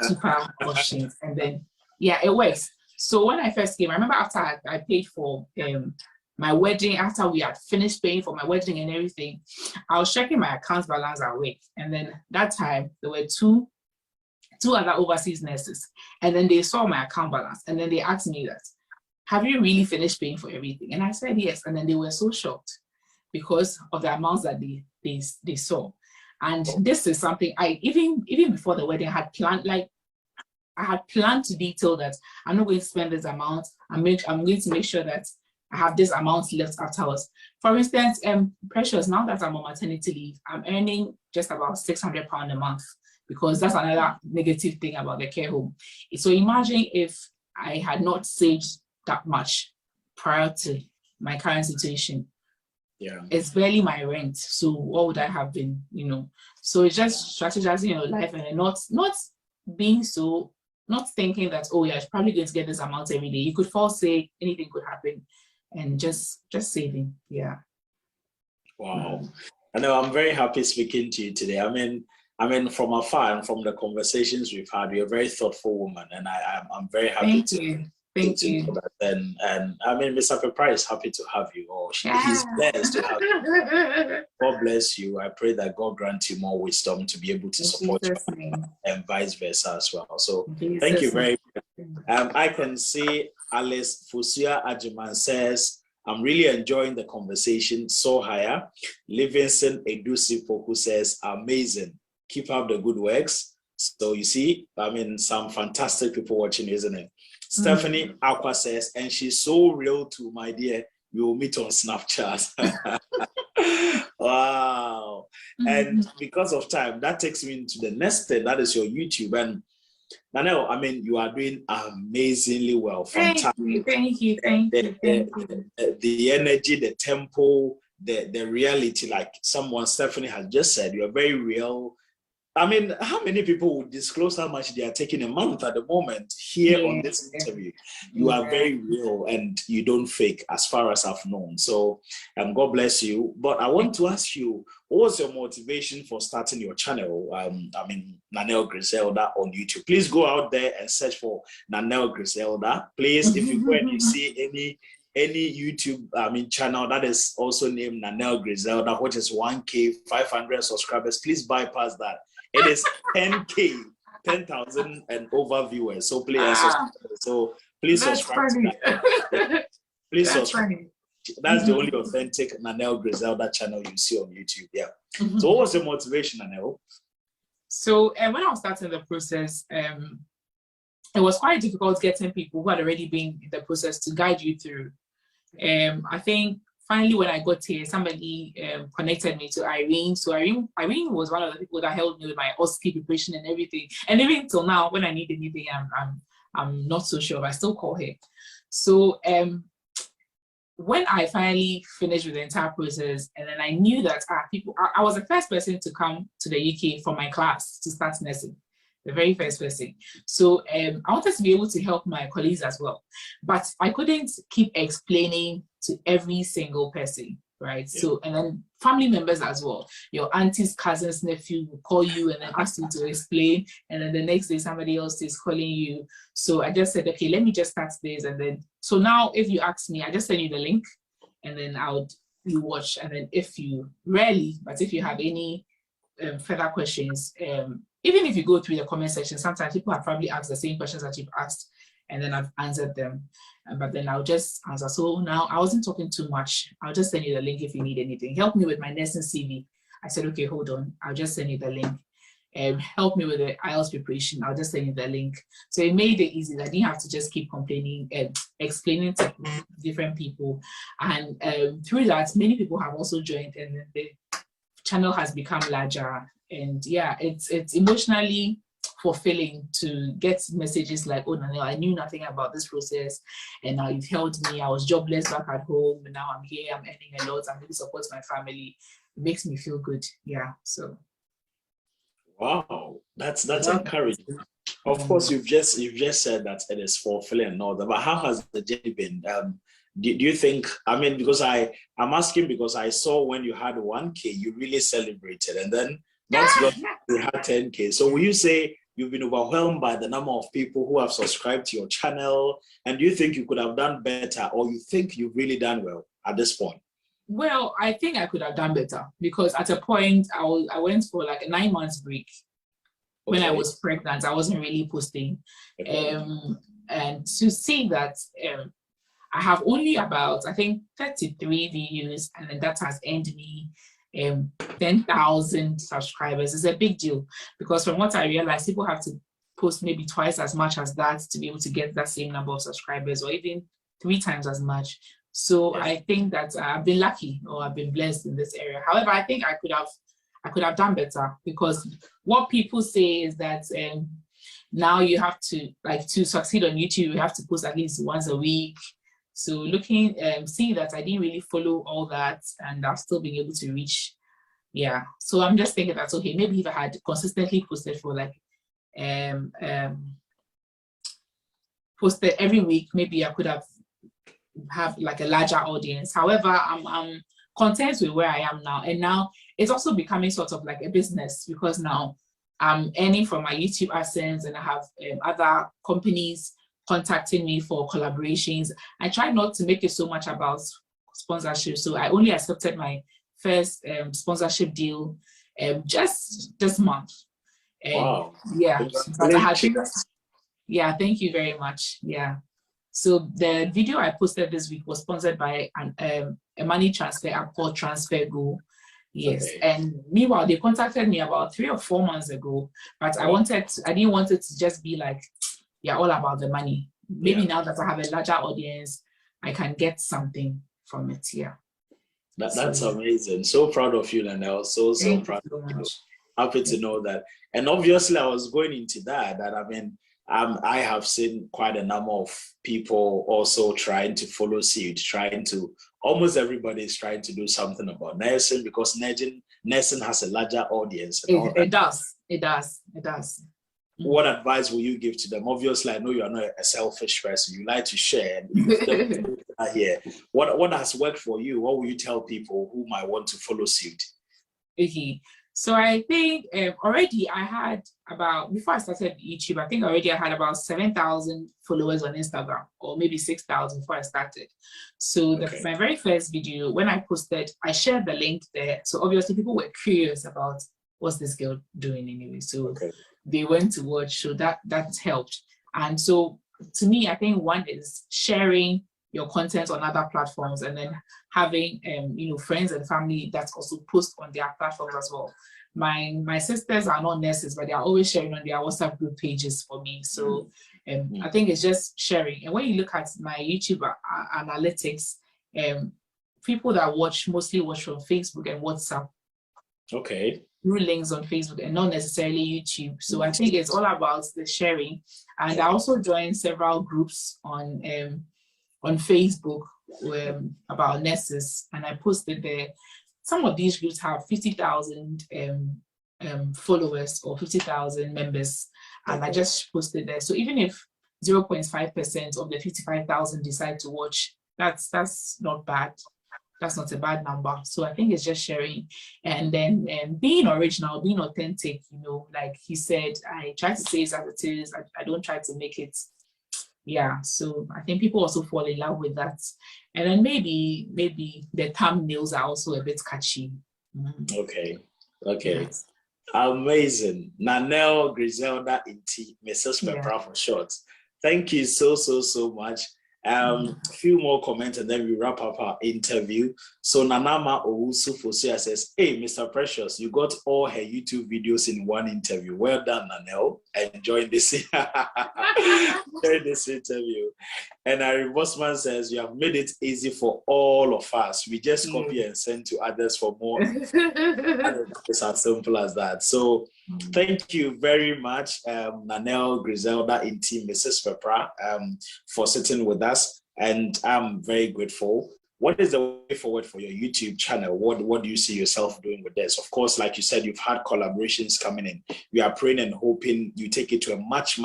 cheaper options. And then, it works. So when I first came, I remember after I paid for my wedding, after we had finished paying for my wedding and everything, I was checking my account balance at work. And then that time, there were two other overseas nurses. And then they saw my account balance. And then they asked me that, have you really finished paying for everything? And I said yes. And then they were so shocked because of the amounts that they saw. And this is something I even before the wedding I had planned to detail that I'm not going to spend this amount. I'm going to make sure that I have this amount left afterwards. For instance, Precious, now that I'm on maternity leave, I'm earning just about £600 a month, because that's another negative thing about the care home. So imagine if I had not saved that much prior to my current situation. Yeah. It's barely my rent. So what would I have been, you know? So it's just strategizing your life and not being so, not thinking that, oh yeah, I'm probably going to get this amount every day. You could fall sick, anything could happen, and just saving. Yeah. Wow. I know, I'm very happy speaking to you today. I mean, from afar and from the conversations we've had, you're a very thoughtful woman, and I'm very happy Thank you. Thank you. know that. And I mean, Mr. Pepper is happy to have you, or he's blessed to have you. God bless you. I pray that God grant you more wisdom to be able to support you, and vice versa as well. So thank you very much. I can see Alice Fusia Ajiman says, I'm really enjoying the conversation. So higher. Livingston Edusi Poku says, amazing. Keep up the good works. So you see, I mean, some fantastic people watching, isn't it? Stephanie Aqua says, and she's so real too, my dear. We will meet on Snapchat. Wow. And because of time, that takes me into the next thing. That is your YouTube. And Danielle, I mean, you are doing amazingly well. Thank you. The energy, the tempo, the reality, like Stephanie has just said, you're very real. I mean, how many people would disclose how much they are taking a month at the moment here on this interview? You are very real and you don't fake, as far as I've known. So God bless you. But I want to ask you, what was your motivation for starting your channel? I mean, Danielle Griselda on YouTube. Please go out there and search for Danielle Griselda. Please, if you go and you see any YouTube channel that is also named Danielle Griselda, which is 1K 500 subscribers, please bypass that. It is 10K, 10,000 and over viewers. So please, subscribe to that. Please subscribe. That's the only authentic Danielle Griselda channel you see on YouTube. Yeah. So what was your motivation, Danielle? So when I was starting the process, it was quite difficult getting people who had already been in the process to guide you through. I think finally, when I got here, somebody connected me to Irene. So Irene was one of the people that helped me with my OSCE preparation and everything. And even till now, when I need anything, I'm not so sure, but I still call her. So when I finally finished with the entire process, and then I knew that I was the first person to come to the UK from my class to start nursing. The very first person. So I wanted to be able to help my colleagues as well, but I couldn't keep explaining to every single person, right? Yeah. So, and then family members as well. Your auntie's cousin's nephew will call you and then ask you to explain, and then the next day somebody else is calling you. So I just said, okay, let me just start this, and then so now if you ask me, I just send you the link, and then you watch, and then if you have any further questions, even if you go through the comment section, sometimes people have probably asked the same questions that you've asked, and then I've answered them. But then I'll just answer. So now I wasn't talking too much. I'll just send you the link if you need anything. Help me with my nursing CV. I said, okay, hold on. I'll just send you the link. Help me with the IELTS preparation. I'll just send you the link. So it made it easy. I didn't have to just keep complaining and explaining to different people. And through that, many people have also joined, and the channel has become larger. And yeah, it's emotionally fulfilling to get messages like, oh, Danielle, I knew nothing about this process, and now you've helped me. I was jobless back at home, and now I'm here, I'm earning a lot, I'm really supporting my family. It makes me feel good. Yeah. So wow, that's encouraging. Of course, you've just said that it is fulfilling and all that, but how has the journey been? Do you think, I mean, because I'm asking because I saw when you had 1K, you really celebrated, and then not you had 10K. So will you say you've been overwhelmed by the number of people who have subscribed to your channel? And do you think you could have done better, or you think you've really done well at this point? Well, I think I could have done better, because at a point I went for like a 9 months break. When I was pregnant, I wasn't really posting. And to see that I have only about, I think, 33 views, and then that has earned me 10,000 subscribers. Is a big deal, because from what I realized, people have to post maybe twice as much as that to be able to get that same number of subscribers, or even 3 times as much. So yes. I think that I've been lucky, or I've been blessed in this area. However, I think I could have done better, because what people say is that now you have to, like, to succeed on YouTube, you have to post at least once a week. So looking, seeing that I didn't really follow all that, and I've still been able to reach, yeah. So I'm just thinking that's okay. Maybe if I had consistently posted for like, posted every week, maybe I could have like a larger audience. However, I'm content with where I am now, and now it's also becoming sort of like a business, because now I'm earning from my YouTube AdSense, and I have other companies contacting me for collaborations. I try not to make it so much about sponsorship, so I only accepted my first sponsorship deal just this month. Wow. Yeah, but I had yeah, thank you very much. Yeah. So the video I posted this week was sponsored by a money transfer app called TransferGo. Yes. Okay. And meanwhile, they contacted me about 3 or 4 months ago, but I didn't want it to just be like, yeah, all about the money. Maybe now that I have a larger audience, I can get something from it. Yeah. That's amazing. So proud of you, Danielle. So proud of you. Happy to know that. And obviously, I was going into that. I mean, I have seen quite a number of people also trying to follow suit, almost everybody is trying to do something about nursing, because nursing has a larger audience. It does. What advice will you give to them? Obviously, I know you are not a selfish person. You like to share. Here, what has worked for you? What will you tell people who might want to follow suit? Okay. So I think already I had about, before I started YouTube, I think already I had about 7,000 followers on Instagram, or maybe 6,000 before I started. So my very first video, when I posted, I shared the link there. So obviously people were curious about what's this girl doing anyway. So they went to watch, so that helped. And so to me, I think one is sharing your content on other platforms, and then having friends and family that also post on their platforms as well. My sisters are not nurses, but they are always sharing on their WhatsApp group pages for me. So I think it's just sharing. And when you look at my YouTube analytics, people that mostly watch from Facebook and WhatsApp. Okay. Through links on Facebook and not necessarily YouTube. So I think it's all about the sharing. And I also joined several groups on Facebook about nurses, and I posted there. Some of these groups have 50,000 followers or 50,000 members, and I just posted there. So even if 0.5% of the 55,000 decide to watch, that's not bad. That's not a bad number. So I think it's just sharing, and then being original, being authentic. Like he said, I try to say it as it is. I don't try to make it. Yeah, so I think people also fall in love with that. And then maybe the thumbnails are also a bit catchy. Okay. Yes. Amazing. Danielle Griselda Inti, Mrs. Pepra for short. Thank you so much. A few more comments and then we wrap up our interview. So Nanama Owusu Fosia says, hey, Mr. Precious, you got all her YouTube videos in one interview. Well done, Danielle. Enjoy this interview. And Ari Bosman says, you have made it easy for all of us. We just copy and send to others for more. It's as simple as that. So thank you very much, Danielle Griselda Inti, Mrs. Pepra, for sitting with us. And I'm very grateful. What is the way forward for your YouTube channel? What do you see yourself doing with this? Of course, like you said, you've had collaborations coming in. We are praying and hoping you take it to a much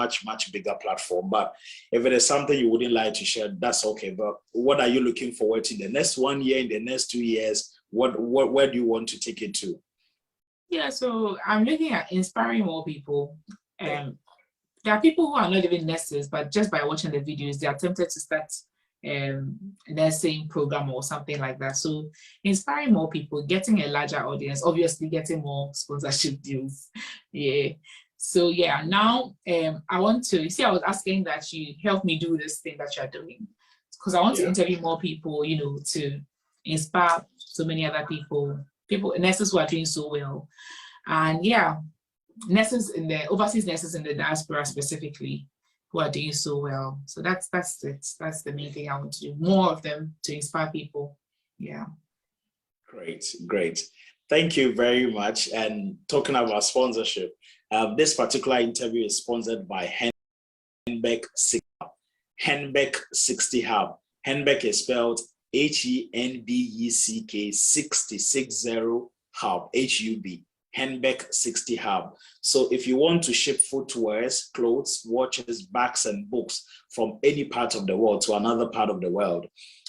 bigger platform. But if it is something you wouldn't like to share, that's okay. But what are you looking forward to in the next 1 year, in the next 2 years? Where do you want to take it to? Yeah, so I'm looking at inspiring more people. There are people who are not even nurses, but just by watching the videos, they are tempted to start nursing program or something like that. So inspiring more people, getting a larger audience, obviously getting more sponsorship deals. Yeah. So yeah, now I want to, you see, I was asking that you help me do this thing that you're doing, because I want to interview more people, to inspire so many other people, nurses who are doing so well. And yeah, overseas nurses in the diaspora specifically, who are doing so well. So that's it. That's the main thing I want to do. More of them to inspire people. Yeah. Great. Thank you very much. And talking about sponsorship, This particular interview is sponsored by Henbeck 60 Hub. Henbeck 60 Hub. Henbeck is spelled HENBECK 60 Hub, HUB. Henbeck 60 Hub. So if you want to ship footwears, clothes, watches, bags, and books from any part of the world to another part of the world,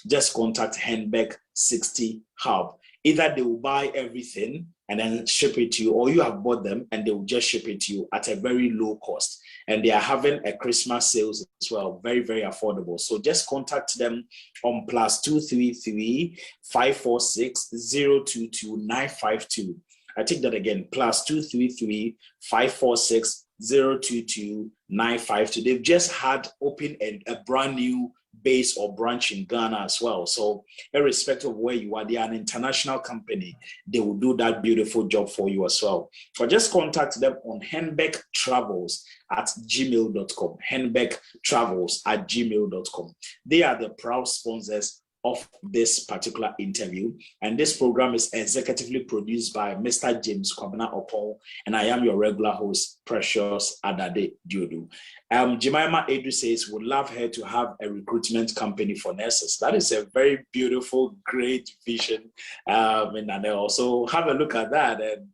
just contact Henbeck 60 Hub. Either they will buy everything and then ship it to you, or you have bought them and they will just ship it to you at a very low cost. And they are having a Christmas sales as well, very, very affordable. So just contact them on +233 546 022 952. I take that again, +233 546 022 952. They've just had open a brand new base or branch in Ghana as well. So irrespective of where you are, they are an international company. They will do that beautiful job for you as well. But just contact them on henbecktravels@gmail.com. henbecktravels@gmail.com. They are the proud sponsors of this particular interview, and this program is executively produced by Mr. James Kwabena Opon, and I am your regular host, Precious Adade Diodu. Jemima Edu says would love her to have a recruitment company for nurses. That is a very beautiful, great vision, and also have a look at that, and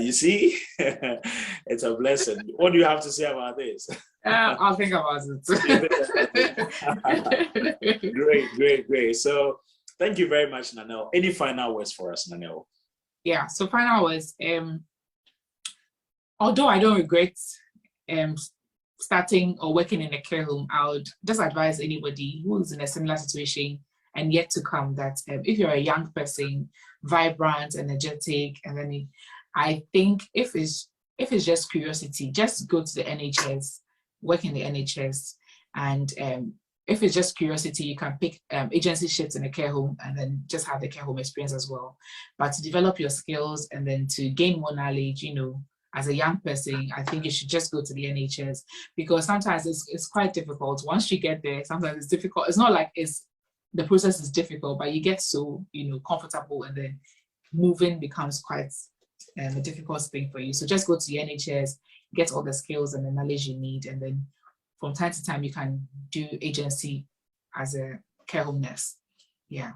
you see, it's a blessing. What do you have to say about this? I'll think about it. Great. So thank you very much, Nanelle. Any final words for us, Nanelle? Yeah, so final words. Although I don't regret starting or working in a care home, I would just advise anybody who's in a similar situation and yet to come that if you're a young person, vibrant, energetic, and then I think if it's just curiosity, just go to the NHS, work in the NHS, and if it's just curiosity, you can pick agency shifts in a care home and then just have the care home experience as well. But to develop your skills and then to gain more knowledge, as a young person, I think you should just go to the NHS, because sometimes it's quite difficult. Once you get there, sometimes it's difficult. It's not like the process is difficult, but you get so comfortable, and then moving becomes quite a difficult thing for you. So just go to the NHS, get all the skills and the knowledge you need, and then from time to time you can do agency as a care home nurse. Yeah.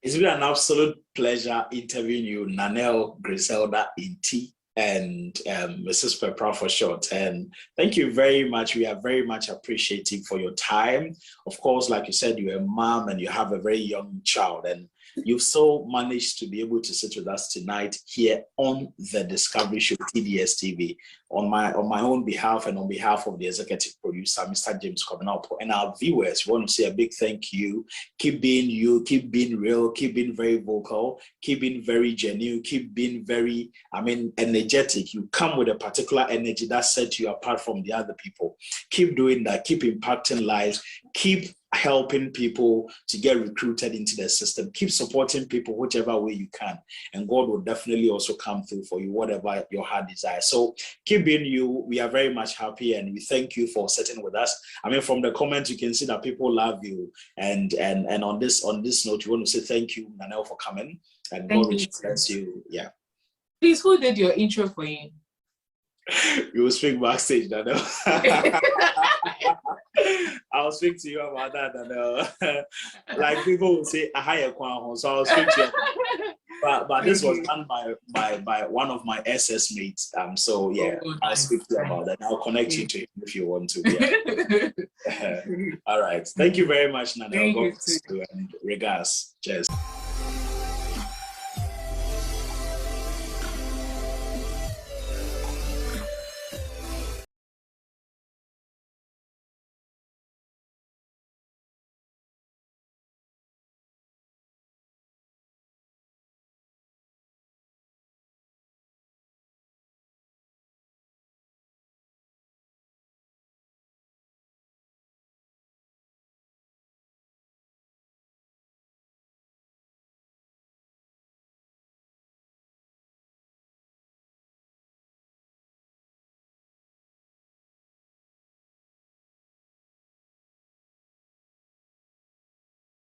It's been an absolute pleasure interviewing you, Nanelle Griselda Inti, and Mrs. Pepra for short. And thank you very much. We are very much appreciative for your time. Of course, like you said, you're a mom and you have a very young child, and you've so managed to be able to sit with us tonight here on the Discovery Show TDS TV. On my own behalf and on behalf of the executive producer, Mr. James Kwabena Opon, and our viewers, we want to say a big thank you. Keep being you, keep being real, keep being very vocal, keep being very genuine, keep being very, energetic. You come with a particular energy that sets you apart from the other people. Keep doing that, keep impacting lives, keep helping people to get recruited into the system. Keep supporting people whichever way you can, and God will definitely also come through for you, whatever your heart desires. So keep being you. We are very much happy, and we thank you for sitting with us. From the comments you can see that people love you, and on this note, we want to say thank you, Nanelle, for coming, and God will bless you. Yeah. Please, who did your intro for you? You will speak backstage, Nanelle. I'll speak to you about that, and like people will say, so I'll speak to you. But this was done by one of my SS mates. So yeah, I'll speak to you about that. I'll connect you to him if you want to. Yeah. All right. Thank you very much, Nanelle. God bless you, and regards. Cheers.